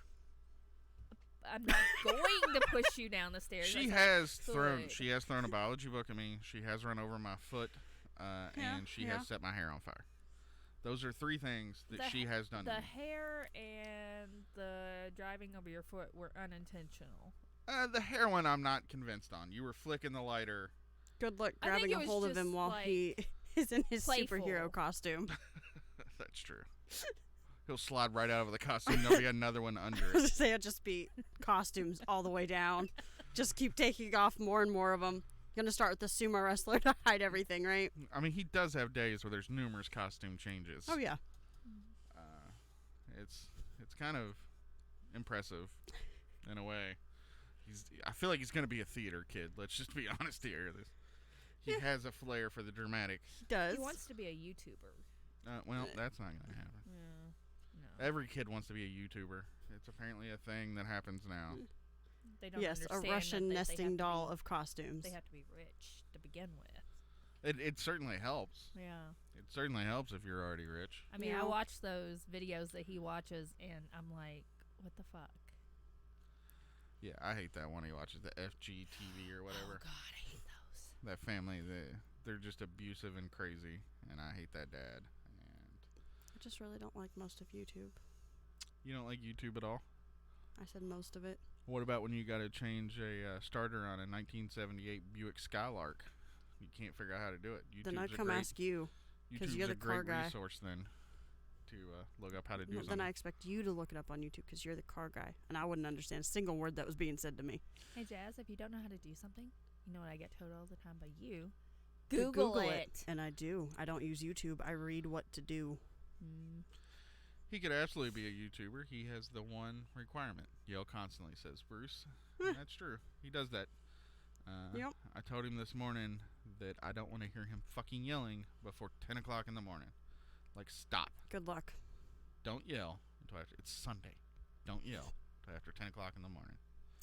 I'm not going to push you down the stairs. She has thrown a biology book at me. She has run over my foot, and she has set my hair on fire. Those are 3 things that she has done to me. The hair and the driving over your foot were unintentional. The hair one I'm not convinced on. You were flicking the lighter. Good luck grabbing a hold of him while he is in his superhero costume. That's true. He'll slide right out of the costume. There'll be another one under I was it. gonna say it'll just be costumes all the way down. Just keep taking off more and more of them. Gonna start with the sumo wrestler to hide everything, right? I mean, he does have days where there's numerous costume changes. Oh yeah. It's kind of impressive in a way. I feel like he's gonna be a theater kid. Let's just be honest here. He has a flair for the dramatic. He does. He wants to be a YouTuber. Well, that's not gonna happen. No. Every kid wants to be a YouTuber. It's apparently a thing that happens now. They don't Yes, a understand Russian that they nesting have to doll be- of costumes. They have to be rich to begin with. It certainly helps. Yeah. It certainly helps if you're already rich. I mean, I watch those videos that he watches, and I'm like, what the fuck? Yeah, I hate that one he watches, the FGTV or whatever. Oh, God, I hate those. That family, they're just abusive and crazy, and I hate that dad. And I just really don't like most of YouTube. you don't like YouTube at all? I said most of it. What about when you got to change a starter on a 1978 Buick Skylark? You can't figure out how to do it. Then I'd come ask you, because you're the car great guy. resource then to look up how to do No, something. then I expect you to look it up on YouTube because you're the car guy, and I wouldn't understand a single word that was being said to me. Hey, Jazz, if you don't know how to do something, you know what I get told all the time by you? To Google it. And I do. I don't use YouTube. I read what to do. He could absolutely be a YouTuber. He has the one requirement. Yell constantly, says Bruce. And that's true. He does that. Yep. I told him this morning that I don't want to hear him fucking yelling before 10 o'clock in the morning. Like, stop. Good luck. Don't yell until after. It's Sunday. Don't yell until after 10 o'clock in the morning.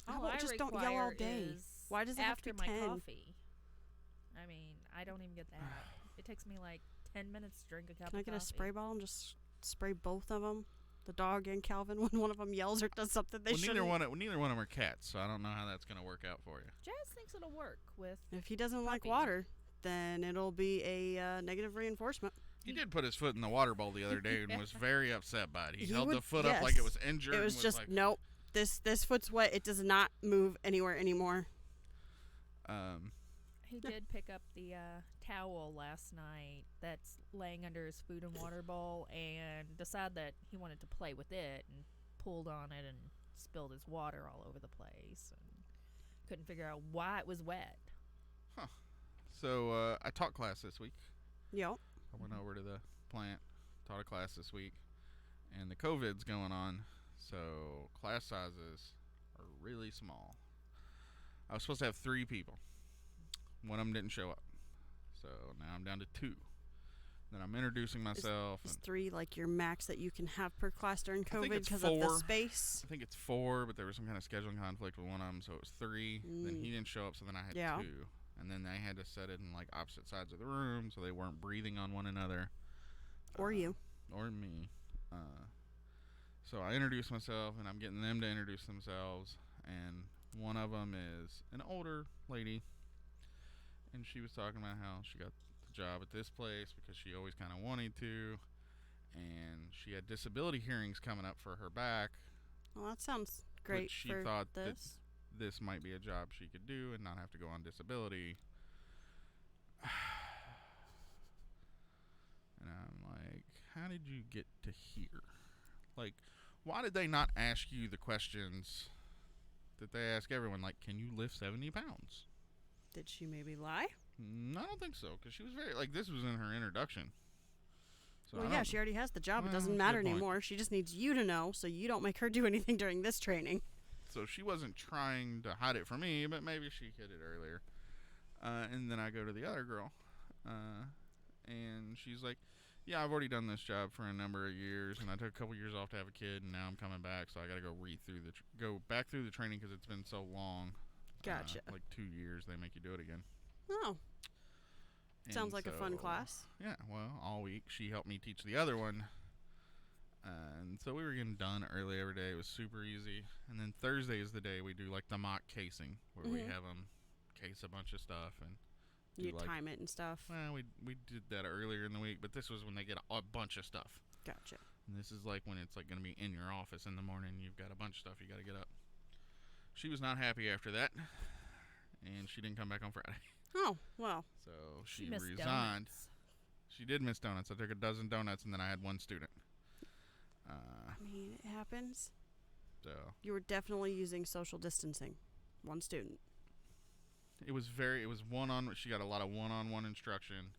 Oh, just don't yell all day. Why does it have to after be my 10? coffee? I mean, I don't even get that. It takes me like 10 minutes to drink a cup Can I of get a coffee. spray bottle and just spray both of them? The dog and Calvin, when one of them yells or does something they shouldn't. Neither one of them are cats, so I don't know how that's going to work out for you. Jazz thinks it'll work with. If he doesn't like puppy. water, then it'll be a negative reinforcement. He did put his foot in the water bowl the other day and was very upset by it. He held would- the foot up like it was yes. injured. It was and just like, nope. This foot's wet. It does not move anywhere anymore. He did pick up the towel last night that's laying under his food and water bowl and decided that he wanted to play with it and pulled on it and spilled his water all over the place and couldn't figure out why it was wet. Huh. So I taught class this week. Yep. I went over to the plant, taught a class this week, and the COVID's going on, so class sizes are really small. I was supposed to have 3 people. One of them didn't show up, so now I'm down to 2. Then I'm introducing myself. Is 3 like your max that you can have per class during I think COVID it's because of the 4. space? I think it's 4, but there was some kind of scheduling conflict with one of them, so it was 3. Then he didn't show up, so then I had 2. And then they had to set it in like opposite sides of the room, so they weren't breathing on one another. Or you. Or me. So I introduce myself, and I'm getting them to introduce themselves. And one of them is an older lady, and she was talking about how she got the job at this place because she always kind of wanted to, and she had disability hearings coming up for her back. Well, that sounds great. But she for thought this. that this might be a job she could do and not have to go on disability. And I'm like, how did you get to here? Like, why did they not ask you the questions that they ask everyone? Like, can you lift 70 pounds? Did she maybe lie? I don't think so, because she was very, like, this was in her introduction. So Well, yeah, she already has the job. It doesn't matter anymore. She just needs you to know so you don't make her do anything during this training. So she wasn't trying to hide it from me, but maybe she hid it earlier. And then I go to the other girl, and she's like, yeah, I've already done this job for a number of years, and I took a couple years off to have a kid, and now I'm coming back, so I got to go back through the training because it's been so long. Gotcha. Like 2 years, they make you do it again. Oh. Sounds And like a fun so, class. Yeah, well, all week she helped me teach the other one. And so we were getting done early every day. It was super easy. And then Thursday is the day we do like the mock casing, where we have them case a bunch of stuff and You do, like, time it and stuff. Well, we did that earlier in the week, but this was when they get a bunch of stuff. Gotcha. And this is like when it's like going to be in your office in the morning. You've got a bunch of stuff you got to get up. She was not happy after that, and she didn't come back on Friday. Oh, well. So she missed resigned. donuts. She did miss donuts. I took a dozen donuts, and then I had one student. I mean, it happens. So You were definitely using social distancing. One student. it was she got a lot of one-on-one instruction.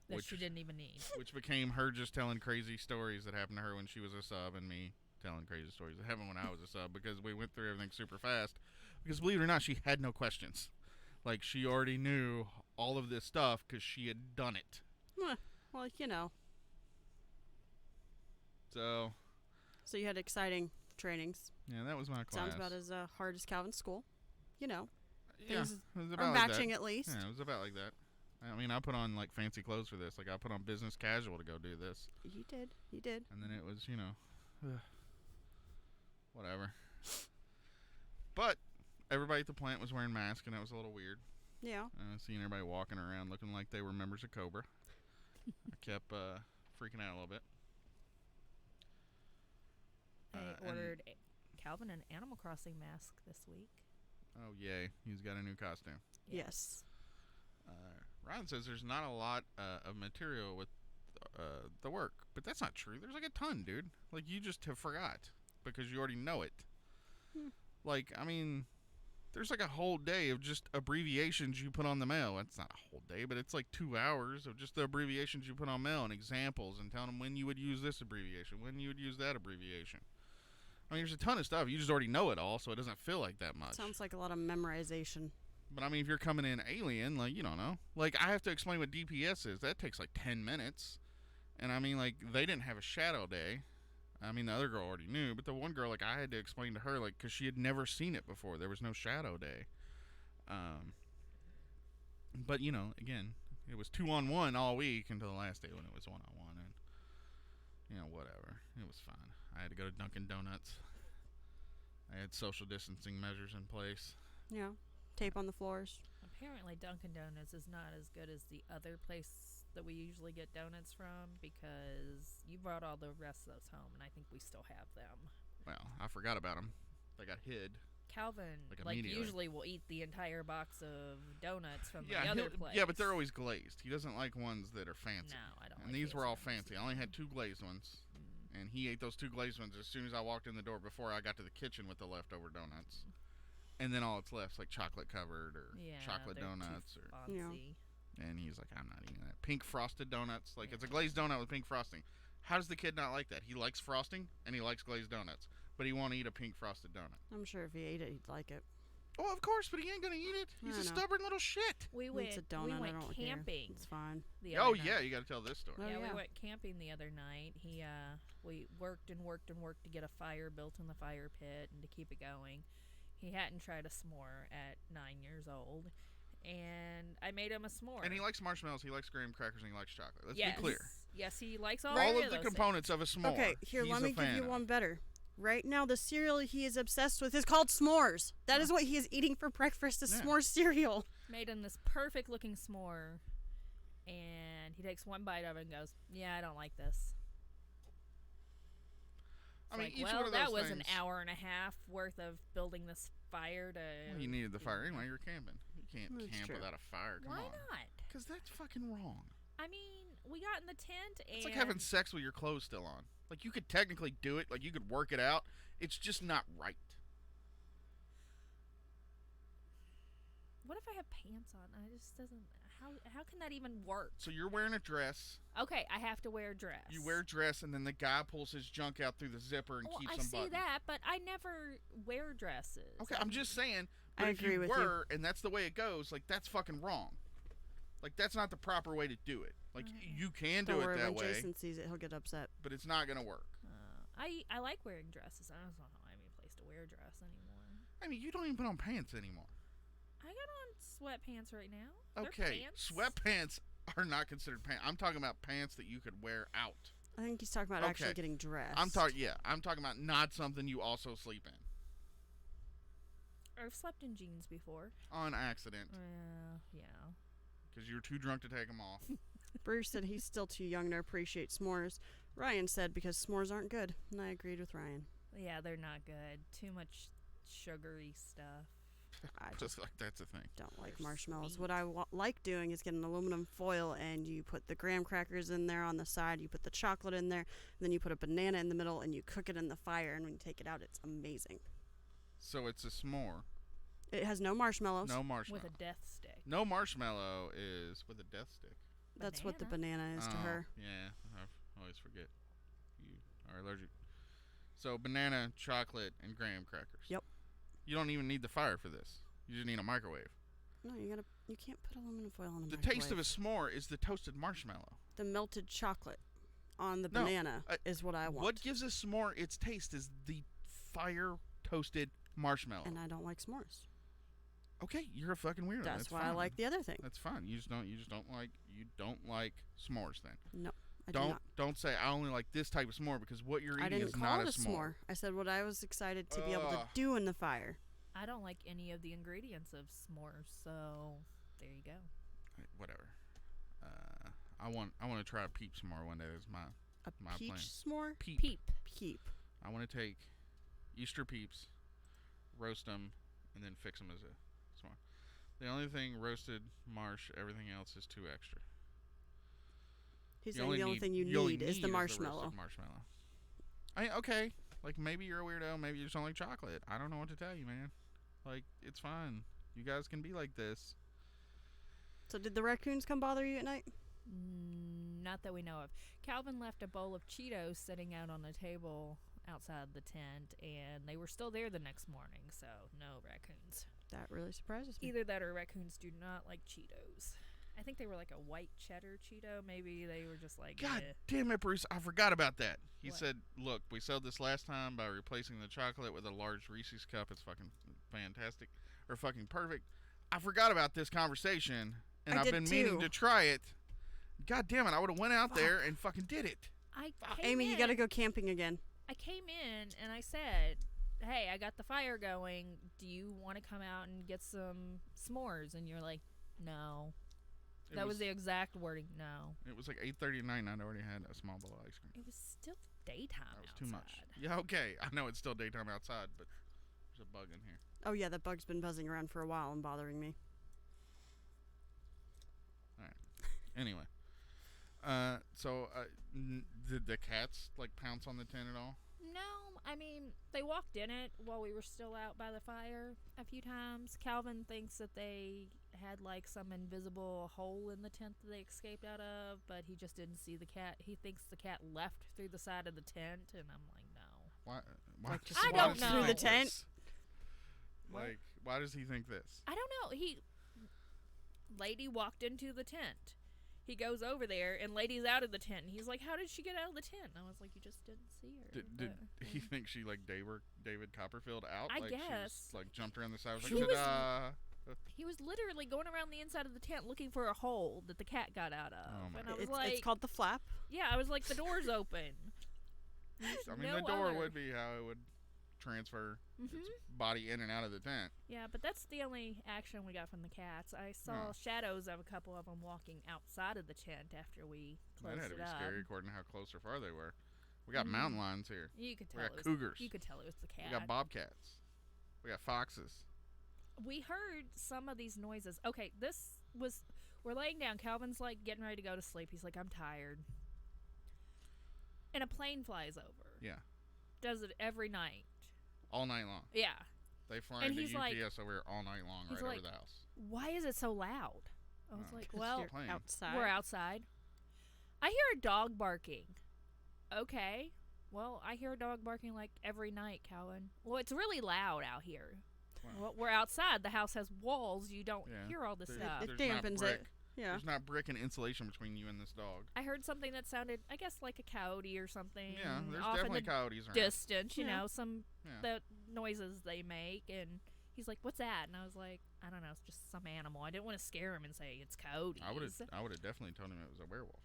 That she didn't even need. Which became her just telling crazy stories that happened to her when she was a sub, and me telling crazy stories that happened when I was a sub, because we went through everything super fast. Because believe it or not, she had no questions. Like, she already knew all of this stuff because she had done it. Well, you know. So you had exciting trainings. yeah, that was my class. Sounds about as hard as Calvin's school. You know. Yeah, Things it was are about like matching that. at least. Yeah, it was about like that. I mean, I put on like fancy clothes for this. Like, I put on business casual to go do this. You did. And then it was, whatever. But everybody at the plant was wearing masks, and that was a little weird. Yeah. Seeing everybody walking around looking like they were members of Cobra. I kept freaking out a little bit. I ordered Calvin an Animal Crossing mask this week. Oh, yay. He's got a new costume. Yes. Ryan says there's not a lot of material with the work, but that's not true. There's like a ton, dude. Like, you just have forgot because you already know it. Like, I mean, there's like a whole day of just abbreviations you put on the mail. It's not a whole day, but it's like 2 hours of just the abbreviations you put on mail and examples and telling them when you would use this abbreviation, when you would use that abbreviation. I mean, there's a ton of stuff. You just already know it all, so it doesn't feel like that much. Sounds like a lot of memorization. But, I mean, if you're coming in alien, like, you don't know. Like, I have to explain what DPS is. That takes, like, 10 minutes. And, I mean, like, they didn't have a shadow day. I mean, the other girl already knew. But the one girl, like, I had to explain to her, like, because she had never seen it before. There was no shadow day. But, again, it was 2-on-1 all week until the last day when it was 1-on-1. And, whatever. It was fine. I had to go to Dunkin' Donuts. I had social distancing measures in place. Yeah. Tape on the floors. Apparently, Dunkin' Donuts is not as good as the other place that we usually get donuts from, because you brought all the rest of those home, and I think we still have them. Well, I forgot about them. They got hid. Calvin, usually will eat the entire box of donuts from the other place. Yeah, but they're always glazed. He doesn't like ones that are fancy. No, I don't. And these were all fancy. I only had 2 glazed ones. And he ate those 2 glazed ones as soon as I walked in the door before I got to the kitchen with the leftover donuts. And then all that's left is like chocolate covered or chocolate donuts. And he's like, I'm not eating that. Pink frosted donuts. Like, it's a glazed donut with pink frosting. How does the kid not like that? He likes frosting and he likes glazed donuts. But he won't eat a pink frosted donut. I'm sure if he ate it, he'd like it. Oh, of course, but he ain't going to eat it. He's a stubborn little shit. We went camping. It's fine. Oh, yeah, you got to tell this story. Yeah, we went camping the other night. We worked to get a fire built in the fire pit and to keep it going. He hadn't tried a s'more at 9 years old, and I made him a s'more. And he likes marshmallows, he likes graham crackers, and he likes chocolate. Let's be clear. Yes, he likes all of those the components of a s'more. Okay, here, let me give you one better. Right now, the cereal he is obsessed with is called s'mores. That is what he is eating for breakfast, is s'mores cereal. Made him this perfect looking s'more, and he takes one bite of it and goes, "Yeah, I don't like this." I mean, like, each well, one of those that was things, an hour and a half worth of building this fire to. Well, you needed the fire anyway. You're camping. You can't That's camp true. without a fire. Come Why on. not? Because that's fucking wrong. I mean, we got in the tent and. It's like having sex with your clothes still on. Like, you could technically do it. Like, you could work it out. It's just not right. What if I have pants on? I just doesn't. How can that even work? So you're wearing a dress. Okay, I have to wear a dress. You wear a dress, and then the guy pulls his junk out through the zipper and keeps I them see buttoned. that, but I never wear dresses. Okay, I'm just saying. But I if agree you with were, and that's the way it goes, like, that's fucking wrong. Like, that's not the proper way to do it. Like, you can do Don't it worry, that when way, Jason sees it, he'll get upset. but it's not going to work. I like wearing dresses. I don't know I have any place to wear a dress anymore. I mean, you don't even put on pants anymore. I got on sweatpants right now. They're Okay, pants. sweatpants are not considered pants. I'm talking about pants that you could wear out. I think he's talking about actually getting dressed. I'm talking about not something you also sleep in. I've slept in jeans before. On accident. Yeah. Because you were too drunk to take them off. Bruce said he's still too young to appreciate s'mores. Ryan said because s'mores aren't good, and I agreed with Ryan. Yeah, they're not good. Too much sugary stuff. I just like that's a thing. Don't like marshmallows. What I like doing is get an aluminum foil and you put the graham crackers in there on the side, you put the chocolate in there, and then you put a banana in the middle and you cook it in the fire, and when you take it out, it's amazing. So it's a s'more. It has no marshmallows. No marshmallow. With a death stick. No marshmallow is with a death stick. That's what the banana is to her. Yeah, I always forget. You are allergic. So banana, chocolate, and graham crackers. Yep. You don't even need the fire for this. You just need a microwave. No, you can't put aluminum foil on a The microwave. taste of a s'more is the toasted marshmallow. The melted chocolate on the No, banana is what I want. What gives a s'more its taste is the fire toasted marshmallow. And I don't like s'mores. Okay, you're a fucking weirdo. That's why fine. I like the other thing. That's fine. You don't like s'mores then. No, I do not. Don't say I only like this type of s'more because what you're I eating didn't is call not it a s'more. I said what I was excited to be able to do in the fire. I don't like any of the ingredients of s'mores, so there you go. Whatever. I want to try a peep s'more one day. That's my peach plan. s'more? Peep. Peep. I want to take Easter peeps, roast them, and then fix them as a s'more. The only thing roasted, marsh, everything else is too extra. He's saying the only thing you need is the marshmallow. roasted marshmallow. I mean, okay. Like, maybe you're a weirdo. Maybe you just don't like chocolate. I don't know what to tell you, man. Like, it's fine. You guys can be like this. So did the raccoons come bother you at night? Not that we know of. Calvin left a bowl of Cheetos sitting out on the table outside the tent, and they were still there the next morning, so no raccoons. That really surprises me. Either that or raccoons do not like Cheetos. I think they were like a white cheddar Cheeto. Maybe they were just like, God eh. damn it, Bruce. I forgot about that. He What? said, look, we sold this last time by replacing the chocolate with a large Reese's cup. It's fucking fantastic. Or fucking perfect. I forgot about this conversation, and I I've did been meaning too. to try it. God damn it, I would have went out there and fucking did it. Amy, you gotta go camping again. I came in and I said, hey, I got the fire going. Do you want to come out and get some s'mores? And you're like, no. That was the exact wording, no. It was like 8:30 at night, and I'd already had a small bowl of ice cream. It was still daytime That was outside. too much. Yeah, okay. I know it's still daytime outside, but there's a bug in here. Oh yeah, that bug's been buzzing around for a while and bothering me. All right. Anyway. Did the cats, like, pounce on the tent at all? No, I mean, they walked in it while we were still out by the fire a few times. Calvin thinks that they had, like, some invisible hole in the tent that they escaped out of, but he just didn't see the cat. He thinks the cat left through the side of the tent, and I'm like, no. Why Like, just I why don't does he know. think Through the tent? this? Like, why does he think this? I don't know. Lady walked into the tent. He goes over there, and Lady's out of the tent. And he's like, how did she get out of the tent? And I was like, you just didn't see her. Did he think she, like, David Copperfield out? I like, guess. She just, like, jumped around the side. He Was like, was- ta-da! He was literally going around the inside of the tent looking for a hole that the cat got out of. Oh my and I was It's like, called the flap. yeah, I was like, the door's open. I mean, No the door other. would be how it would transfer its Mhm. body in and out of the tent. Yeah, but that's the only action we got from the cats. I saw Oh. shadows of a couple of them walking outside of the tent after we That closed had to it be up. scary according to how close or far they were. We got Mhm. mountain lions here. You could tell We it got was, cougars. You could tell it was the cat. We got bobcats. We got foxes. We heard some of these noises. Okay, we're laying down. Calvin's like getting ready to go to sleep. He's like, I'm tired. And a plane flies over. Yeah. Does it every night. All night long. Yeah. They fly And into he's UPS like- over here all night long, he's right like, over the house. Why is it so loud? I was Oh, like, 'cause well, you're playing. Outside. we're outside. I hear a dog barking. Okay. Well, I hear a dog barking like every night, Calvin. Well, it's really loud out here. Well, we're outside. The house has walls. You don't Yeah. hear all this There- stuff. there's not dampens brick. it. Yeah. There's not brick and insulation between you and this dog. I heard something that sounded, I guess, like a coyote or something. Yeah, there's off definitely in the coyotes around. distance, you Yeah. know, some Yeah. the noises they make, and he's like, "What's that?" And I was like, "I don't know, it's just some animal." I didn't want to scare him and say it's coyotes. I would have definitely told him it was a werewolf.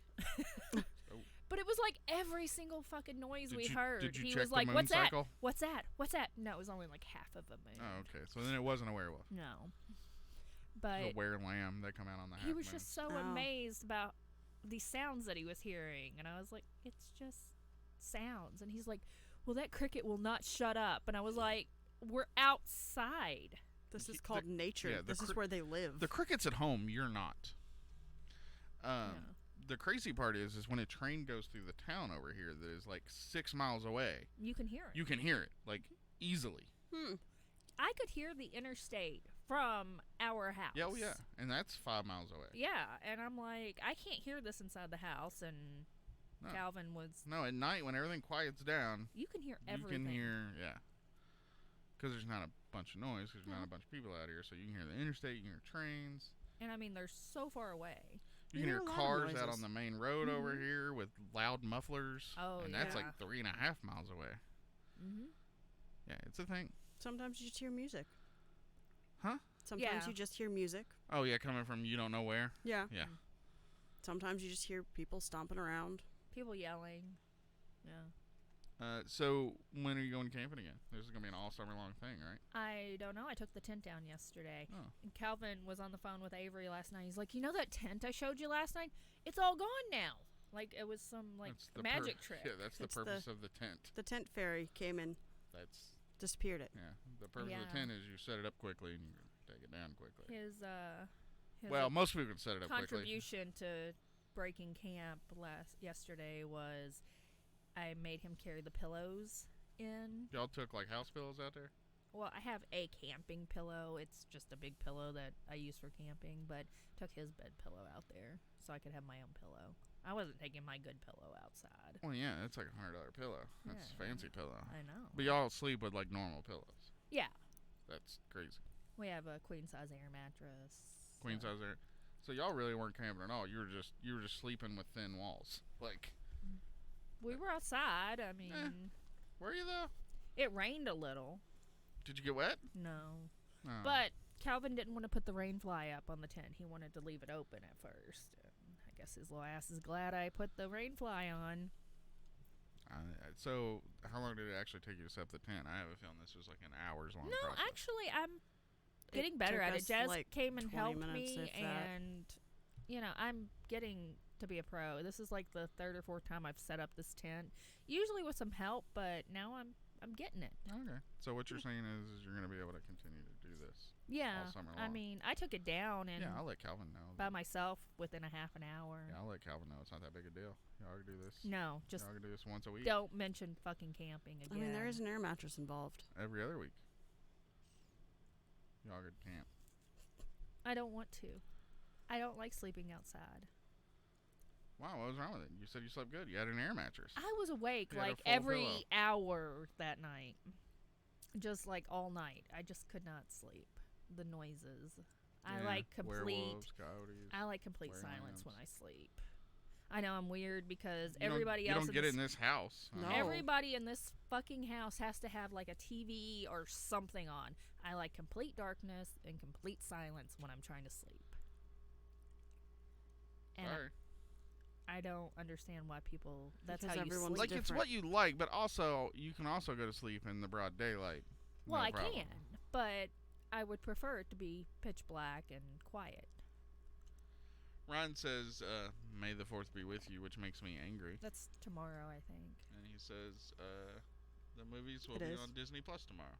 So, But it was like every single fucking noise Did we you- heard. did you He check was the like, moon "What's cycle? that? What's that? What's that?" No, it was only like half of a moon. oh, okay. So then it wasn't a werewolf. No. It was But a were lamb that come out on the half he was moon. just so Oh. amazed about these sounds that he was hearing, and I was like, "It's just sounds." And he's like, "Well, that cricket will not shut up." And I was like, "We're outside." This is The- called nature. yeah, the This is cri- where they live. The crickets at home, you're not. The crazy part is when a train goes through the town over here that is like 6 miles away, You can hear it. you can hear it like easily. I could hear the interstate from our house. Yeah, oh yeah, and that's 5 miles away. Yeah, and I'm like, I can't hear this inside the house, and No. Calvin was. No, at night when everything quiets down, You can hear you everything. can hear, yeah. Because there's not a bunch of noise, there's not a bunch of people out here, so you can hear the interstate, you can hear trains. And I mean, they're so far away. You can hear a lot of cars out noises. on the main road over here with loud mufflers. Oh, and that's yeah. like 3.5 miles away. Mm-hmm. Yeah, it's a thing. Sometimes you just hear music. Huh? Sometimes Yeah. you just hear music. Oh, yeah, coming from you don't know where? Yeah. Yeah. Sometimes you just hear people stomping around. People yelling. Yeah. So, when are you going camping again? This is going to be an all summer long thing, right? I don't know. I took the tent down yesterday. Oh. And Calvin was on the phone with Avery last night. He's like, "You know that tent I showed you last night? It's all gone now. Like, it was some, like, That's the magic trick." Yeah, that's the It's the- purpose of the tent. The tent fairy came and That's, disappeared it. yeah, the purpose of Yeah. the tent is you set it up quickly and you take it down quickly. His Well, like, most people can set it up quickly. contribution to breaking camp yesterday was I made him carry the pillows in. Y'all took like house pillows out there? Well, I have a camping pillow. It's just a big pillow that I use for camping, but took his bed pillow out there so I could have my own pillow. I wasn't taking my good pillow outside. Well, yeah, that's like $100 pillow. That's Yeah. a fancy pillow. I know. But y'all sleep with like normal pillows. Yeah. That's crazy. We have a queen size air mattress. Queen so- size there. So y'all really weren't camping at all. You were just sleeping with thin walls. Like, We were outside. I mean, were you though? it rained a little. Did you get wet? No. Oh. But Calvin didn't want to put the rain fly up on the tent. He wanted to leave it open at first. And I guess his little ass is glad I put the rain fly on. So, how long did it actually take you to set up the tent? I have a feeling this was like an hours long No, process. actually, I'm getting better took at it. us, Jazz like, came and 20 helped minutes, me, if that. and you know, I'm getting to be a pro. This is like the third or fourth time I've set up this tent, usually with some help, but now I'm getting it. Okay. So what you're saying is you're going to be able to continue to do this Yeah, all summer long. I mean, I took it down and yeah, I'll let Calvin know. by myself within a half an hour. Yeah, I'll let Calvin know it's not that big a deal. Y'all can do this. No, just y'all can do this once a week. don't mention fucking camping again. I mean, there is an air mattress involved. Every other week. Y'all could camp. I don't want to. I don't like sleeping outside. Wow, what was wrong with it? You said you slept good. You had an air mattress. I was awake You had a like full every pillow. hour that night. Just like all night. I just could not sleep. The noises. I Yeah, like complete werewolves, coyotes, I like complete silence werewolves. when I sleep. I know I'm weird because You don't- everybody you else don't get it in this house. No. Everybody in this fucking house has to have like a TV or something on. I like complete darkness and complete silence when I'm trying to sleep. And Sorry. I don't understand why people. That's Because how you everyone's sleep. Like, it's what you like, but also, you can also go to sleep in the broad daylight. Well, No I problem. can, but I would prefer it to be pitch black and quiet. Ron says, May the 4th be with you, which makes me angry. That's tomorrow, I think. And he says, the movies will It be is. on Disney Plus tomorrow.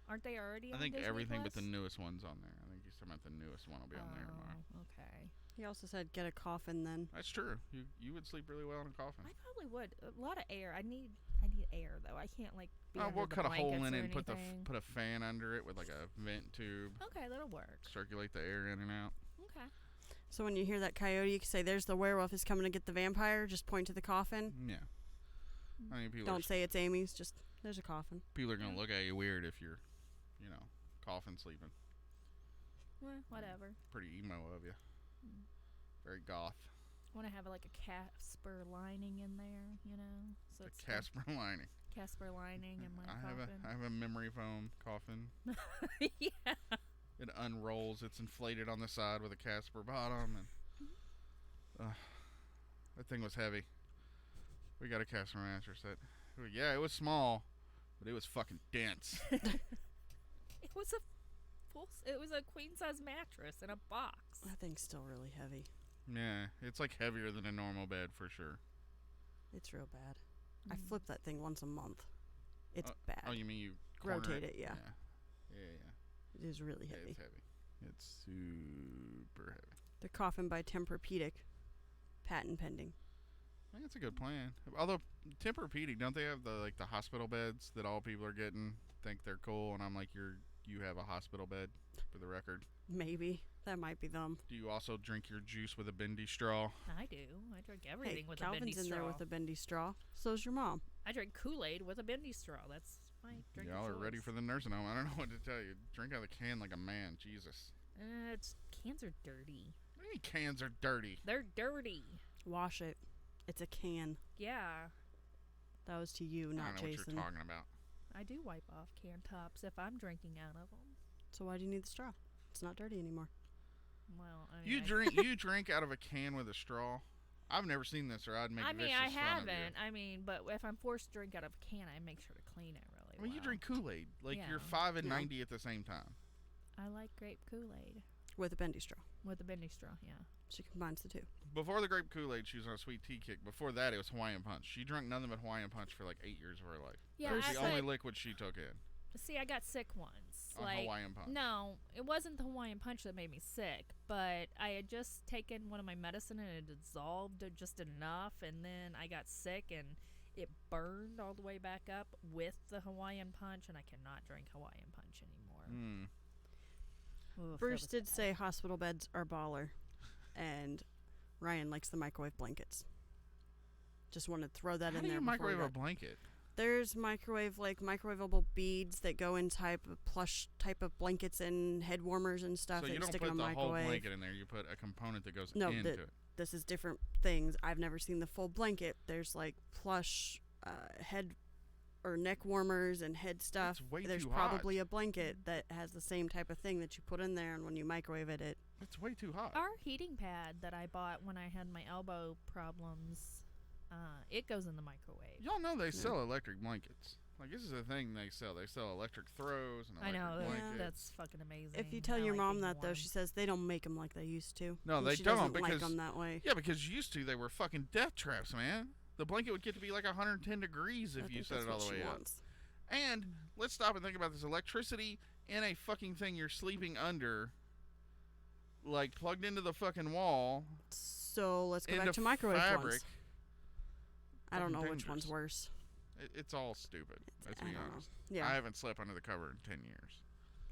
Aren't they already I on think Disney everything Plus? but the newest one's on there. I think he's talking about the newest one will be on there tomorrow. Okay. He also said get a coffin then. That's true. You would sleep really well in a coffin. I probably would. A lot of air. I need air though. I can't like be Oh, under we'll the cut a hole blankets in or it and put anything. put a fan under it with like a vent tube. Okay, that'll work. Circulate the air in and out. Okay. So when you hear that coyote, you can say, "There's the werewolf is coming to get the vampire." Just point to the coffin. Yeah. I mean, people Don't say it's Amy's. Just there's a coffin. people are gonna look at you weird if you're, coffin sleeping. Well, whatever. Pretty emo of you. Very goth. Want to have like a Casper lining in there, So The it's Casper lining. Casper lining in my I coffin. have a memory foam coffin. Yeah. It unrolls. It's inflated on the side with a Casper bottom, and that thing was heavy. We got a Casper mattress that, yeah, it was small, but it was fucking dense. It was a queen size mattress in a box. That thing's still really heavy. Yeah, it's like heavier than a normal bed for sure. It's real bad. I flip that thing once a month. It's bad. Oh, you mean you rotate corner it? Yeah. Yeah. It is really Yeah, heavy. it's heavy. It's super heavy. The coffin by Tempur-Pedic, patent pending. I think it's a good plan. Although Tempur-Pedic, don't they have the hospital beds that all people are getting? Think they're cool, and I'm like, you have a hospital bed, for the record. Maybe that might be them. Do you also drink your juice with a bendy straw? I do. I drink everything Hey, with Calvin's a bendy in straw. there with a bendy straw. So's your mom. I drink Kool-Aid with a bendy straw. That's my drink. Y'all of are ready choice. for the nursing home. I don't know what to tell you. Drink out of the can like a man. Jesus. Cans are dirty. What do you mean cans are dirty? They're dirty. Wash it. It's a can. Yeah. That was to you, I not don't know Jason. what you're talking about. I do wipe off can tops if I'm drinking out of them. So why do you need the straw? It's not dirty anymore. Well, I mean, You drink out of a can with a straw? I've never seen this, or I'd make. I mean, vicious I fun of you. haven't. I mean, but if I'm forced to drink out of a can, I make sure to clean it really well. You drink Kool-Aid. Like Yeah. you're 5 and Yeah. 90 at the same time. I like grape Kool-Aid With a bendy straw. with a bendy straw. Yeah. She combines the two. Before the grape Kool-Aid, she was on a sweet tea kick. Before that, it was Hawaiian Punch. She drank nothing but Hawaiian Punch for like 8 years of her life. Yeah, That was I the only said- liquid she took in. See, I got sick once. On Hawaiian Punch. No, it wasn't the Hawaiian Punch that made me sick, but I had just taken one of my medicine and it dissolved just enough, and then I got sick and it burned all the way back up with the Hawaiian Punch, and I cannot drink Hawaiian Punch anymore. Oof, Bruce that was did bad. say hospital beds are baller, and Ryan likes the microwave blankets. Just wanted to throw that How in do there. you before we microwave a got- blanket? There's microwavable beads that go in type of plush type of blankets and head warmers and stuff. So that you don't stick put in the a whole microwave. blanket in there. You put a component that goes No, into it. this is different things. I've never seen the full blanket. There's like plush head or neck warmers and head stuff. That's way There's too probably a blanket that has the same type of thing that you put in there, and when you microwave it, It's way too hot. Our heating pad that I bought when I had my elbow problems, it goes in the microwave. Y'all know they sell electric blankets. Like, this is a thing they sell. They sell electric throws and I electric know, blankets. that's fucking amazing. if you tell I your like mom being that though, warm. she says they don't make them like they used to. No, And they she don't doesn't because like them that way. Yeah, because used to they were fucking death traps, man. The blanket would get to be like 110 degrees if I you think set that's it all what the she way wants. up. And let's stop and think about this: electricity in a fucking thing you're sleeping under, like plugged into the fucking wall. So let's go into back to microwave fabric. ones. I don't know Fucking which one's dangerous. worse. It's all stupid. Let's I be don't know. honest. Yeah. I haven't slept under the cover in 10 years.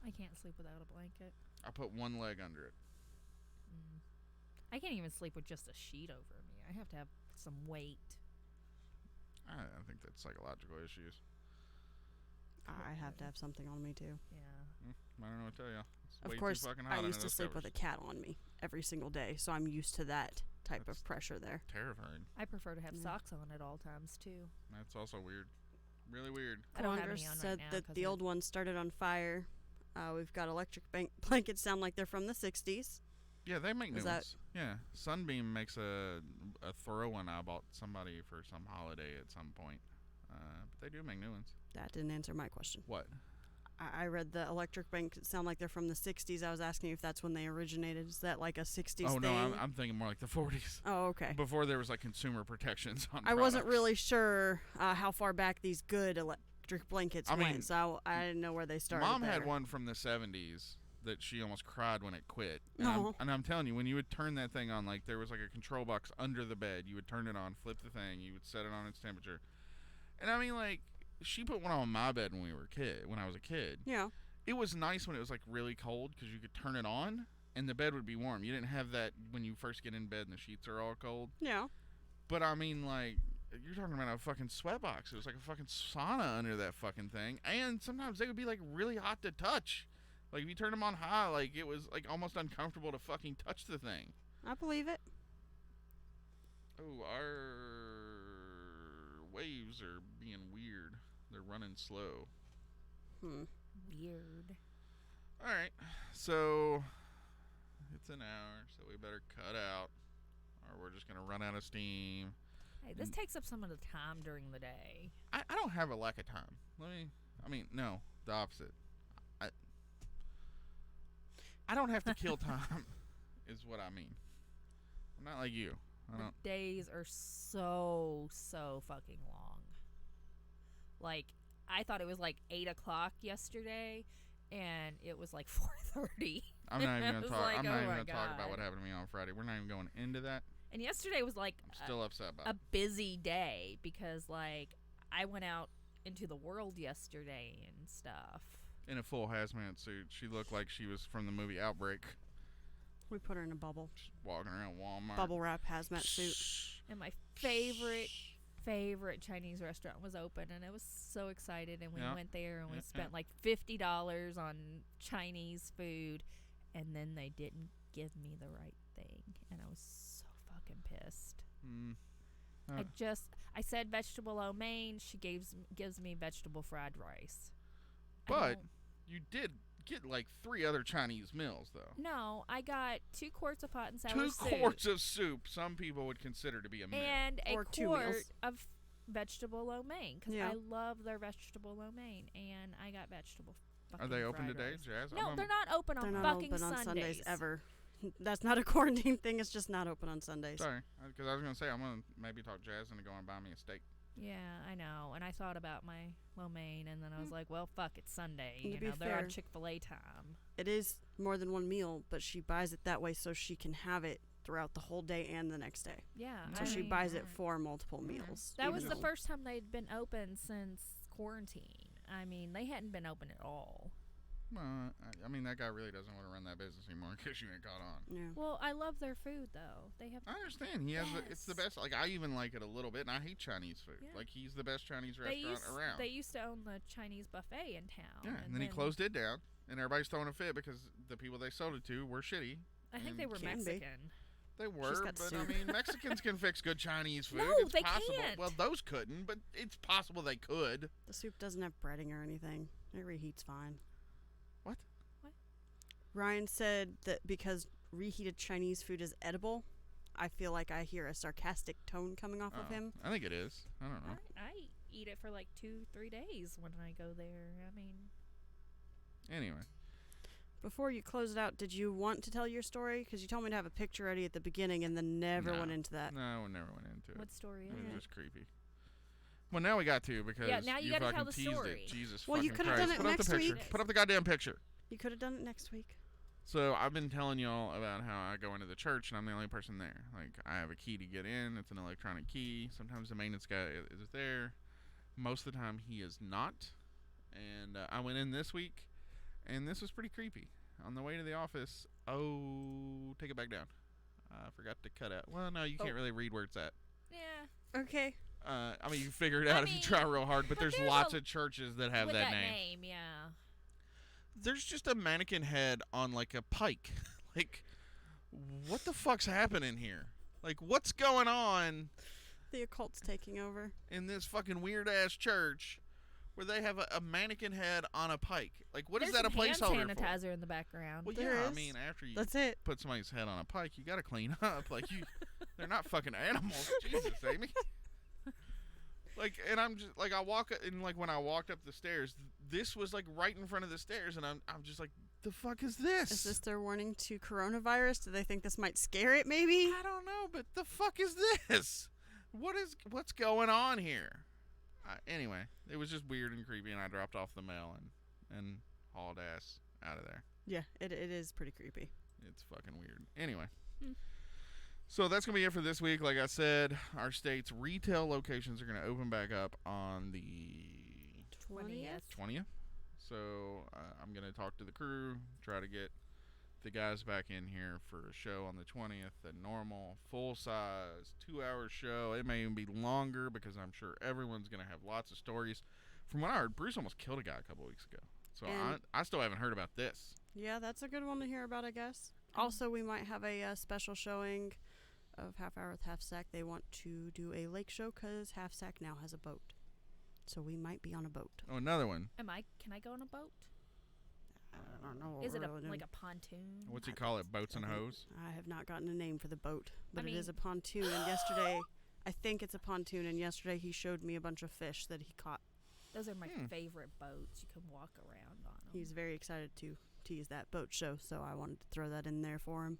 I can't sleep without a blanket. I put one leg under it. I can't even sleep with just a sheet over me. I have to have some weight. I think that's psychological issues. I have to have something on me too. Yeah. I don't know what to tell you. It's way Of course, too fucking hot I under used to those sleep with covers. a cat on me every single day, so I'm used to that type of pressure there. Terrifying. I prefer to have Yeah. socks on at all times too. That's also weird. Really weird. I don't have Congress any on right said now that 'cause the of- old ones started on fire. We've got electric blankets sound like they're from the 60s. Yeah, they make new Is that- ones. Yeah, Sunbeam makes a throw one I bought somebody for some holiday at some point. But they do make new ones. That didn't answer my question. What? I read the electric bank sound like they're from the 60s. I was asking you if that's when they originated. Is that like a 60s Oh, thing? no, I'm thinking more like the 40s. Oh, okay. Before there was like consumer protections on I wasn't products. really sure how far back these good electric blankets I mean, went, so I didn't know where they started. Mom had there. one from the 70s that she almost cried when it quit. And, No. I'm telling you, when you would turn that thing on, like there was like a control box under the bed. You would turn it on, flip the thing, you would set it on its temperature. And I mean, like, she put one on my bed when I was a kid. Yeah. It was nice when it was like really cold because you could turn it on and the bed would be warm. You didn't have that when you first get in bed and the sheets are all cold. Yeah. But I mean, like, you're talking about a fucking sweat box. It was like a fucking sauna under that fucking thing. And sometimes they would be like really hot to touch. Like if you turn them on high, like it was like almost uncomfortable to fucking touch the thing. I believe it. Oh, our waves are being weird. They're running slow. Weird. All right, so it's an hour, so we better cut out, or we're just gonna run out of steam. Hey, this takes up some of the time during the day. I don't have a lack of time. No, the opposite. I don't have to kill time, is what I mean. I'm not like you. I don't. The days are so fucking long. Like, I thought it was like 8 o'clock yesterday, and it was like 4:30. I'm not even gonna talk. Like, I'm not oh even my gonna talk about God. what happened to me on Friday. We're not even going into that. And yesterday was like I'm still upset about a it. busy day because like I went out into the world yesterday and stuff. In a full hazmat suit, she looked like she was from the movie Outbreak. We put her in a bubble. Walking around Walmart. Bubble wrap hazmat suit. And my favorite Chinese restaurant was open, and I was so excited. And we Yeah. went there, and we Yeah, spent like $50 on Chinese food, and then they didn't give me the right thing, and I was so fucking pissed. I said vegetable lo mein. She gives me vegetable fried rice. But you did get like 3 other Chinese meals, though. No, I got 2 quarts of hot and sour 2 soup. quarts of soup, some people would consider to be a meal. And a Or 2 quart meals. of vegetable lo mein, because Yeah. I love their vegetable lo mein, and I got vegetable. Are they open fried today, rice. Jazz? No, they're not open on They're not fucking open on Sundays. Sundays ever. That's not a quarantine thing. It's just not open on Sundays. Sorry, because I was gonna say I'm gonna maybe talk Jazz into going and buy me a steak. Yeah, I know. And I thought about my lo mein, and then I was like, well, fuck, it's Sunday. And to You be know, they're on fair, Chick-fil-A time. It is more than one meal, but she buys it that way so she can have it throughout the whole day and the next day. Yeah. So I she mean, buys it for multiple meals. That was even the though- first time they'd been open since quarantine. I mean, they hadn't been open at all. Well, I mean, that guy really doesn't want to run that business anymore because you ain't caught on. Yeah. Well, I love their food, though. They have. I understand. He has it's the best. Like, I even like it a little bit, and I hate Chinese food. Yeah. Like, he's the best Chinese They restaurant around. used to own the Chinese buffet in town. Yeah, and then he closed it down, and everybody's throwing a fit because the people they sold it to were shitty. I think and they were Can be. Mexican. They were, got but I soup. mean, Mexicans can fix good Chinese food. No, it's they possible. can't. Well, those couldn't, but it's possible they could. The soup doesn't have breading or anything. It reheats fine. What? Ryan said that because reheated Chinese food is edible, I feel like I hear a sarcastic tone coming off of him. I think it is. I don't know. I eat it for like 2-3 days when I go there. I mean, Anyway, Before you close it out, did you want to tell your story? Because you told me to have a picture ready at the beginning and then never No. went into that. no, we never went into it. what story It is was it? just creepy. Well, now we got to because Yeah, now you gotta fucking tell the teased story. it. Jesus Well, you fucking could've Christ. done it Put up the next picture. week. Put up the goddamn picture. You could have done it next week. So I've been telling y'all about how I go into the church and I'm the only person there. Like, I have a key to get in. It's an electronic key. Sometimes the maintenance guy is there. Most of the time he is not. And I went in this week, and this was pretty creepy. On the way to the office, take it back down. I forgot to cut out. Well, no, you can't really read where it's at. Yeah. Okay. I mean, you can figure it out if you try real hard, but there's lots of churches that have with that name. Yeah. There's just a mannequin head on like a pike. Like, what the fuck's happening here? Like, what's going on The occult's taking over. in this fucking weird ass church where they have a mannequin head on a pike. Like, what is There's that a some hand placeholder for? sanitizer in the background. Well, There yeah, I is. mean, after you That's it. put somebody's head on a pike, you got to clean up. Like, they're not fucking animals. Jesus, Amy. Like, and I'm just like, when I walked up the stairs, this was like right in front of the stairs, and I'm just like, the fuck is this? Is this their warning to coronavirus? Do they think this might scare it, maybe? I don't know, but the fuck is this? What's going on here? Anyway, it was just weird and creepy, and I dropped off the mail and hauled ass out of there. Yeah, it is pretty creepy. It's fucking weird. Anyway. So that's going to be it for this week. Like I said, our state's retail locations are going to open back up on the 20th. So I'm going to talk to the crew, try to get the guys back in here for a show on the 20th, a normal, full-size, 2-hour show. It may even be longer because I'm sure everyone's going to have lots of stories. From what I heard, Bruce almost killed a guy a couple weeks ago. So I still haven't heard about this. Yeah, that's a good one to hear about, I guess. Also, we might have a special showing of Half Hour with Half Sack. They want to do a lake show because Half Sack now has a boat. So we might be on a boat. Oh, another one. Can I go on a boat? I don't know. Is it like a pontoon? What's he call it? Boats and hose? I have not gotten a name for the boat, but I it is a mean- pontoon. And yesterday, I think it's a pontoon, and yesterday he showed me a bunch of fish that he caught. Those are my favorite boats. You can walk around on them. He's very excited to tease that boat show, so I wanted to throw that in there for him.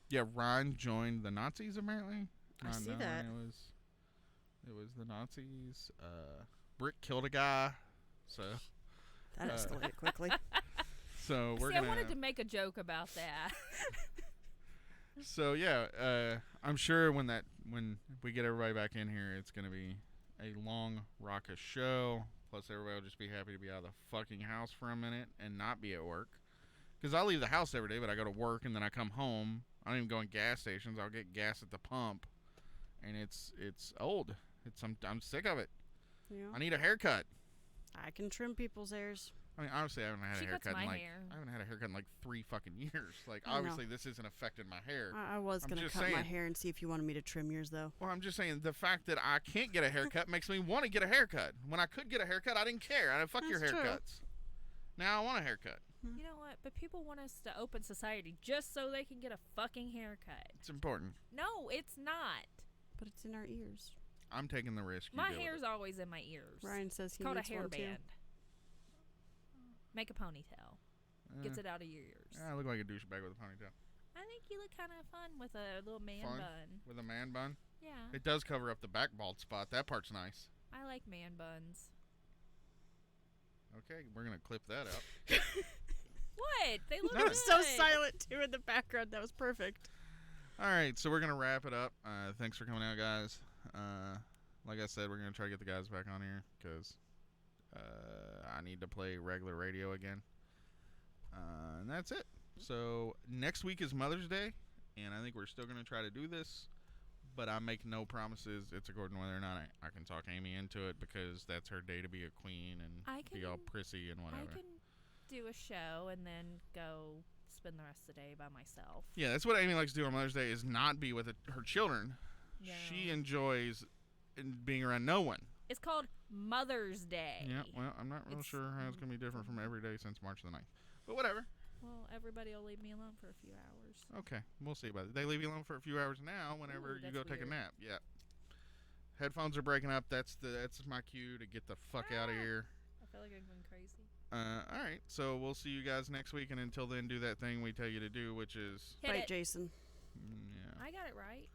Yeah, Ron joined the Nazis, apparently. I Not see knowing that. It was the Nazis. Brick killed a guy. So That escalated quickly. So we're See, gonna. I wanted to make a joke about that. So yeah, I'm sure when we get everybody back in here, it's gonna be a long, raucous show. Plus, everybody will just be happy to be out of the fucking house for a minute and not be at work. Because I leave the house every day, but I go to work and then I come home. I don't even go in gas stations. I'll get gas at the pump, and it's old. I'm sick of it. Yeah. I need a haircut. I can trim people's hairs. I mean, honestly, I haven't had She a cuts haircut in my like hair. I haven't had a haircut in like 3 fucking years. Like, I know. obviously, this isn't affecting my hair. I was I'm going to just cut my saying. hair and see if you wanted me to trim yours, though. Well, I'm just saying the fact that I can't get a haircut makes me want to get a haircut. When I could get a haircut, I didn't care. I fuck your That's true. haircuts. Now I want a haircut. You know what? But people want us to open society just so they can get a fucking haircut. It's important. No, it's not. But it's in our ears. I'm taking the risk. You My deal with hair's it. always in my ears. Ryan says It's he called a needs one, too. hairband. Make a ponytail. Gets Eh. it out of your ears. I look like a douchebag with a ponytail. I think you look kind of fun with a little man Fun? bun. With a man bun? Yeah. It does cover up the back bald spot. That part's nice. I like man buns. Okay, we're going to clip that out. What? They look That good. was so silent, too, in the background. That was perfect. All right, so we're going to wrap it up. Thanks for coming out, guys. Like I said, we're going to try to get the guys back on here because I need to play regular radio again. And that's it. So next week is Mother's Day, and I think we're still going to try to do this, but I make no promises. It's according to whether or not I can talk Amy into it because that's her day to be a queen and be all prissy and whatever. I can do a show and then go spend the rest of the day by myself. Yeah, that's what Amy likes to do on Mother's Day is not be with her children. No. She enjoys being around no one. It's called Mother's Day. Yeah, well, I'm not real sure how it's going to be different from every day since March the 9th. But whatever. Well, everybody will leave me alone for a few hours. Okay, we'll see about it. They leave you alone for a few hours now whenever Ooh, you go that's take a weird. nap. Yeah. Headphones are breaking up. That's my cue to get the fuck out of here. I feel like I'm going crazy. All right, so we'll see you guys next week, and until then, do that thing we tell you to do, which is... Hit Right, it. Jason. Yeah. I got it right.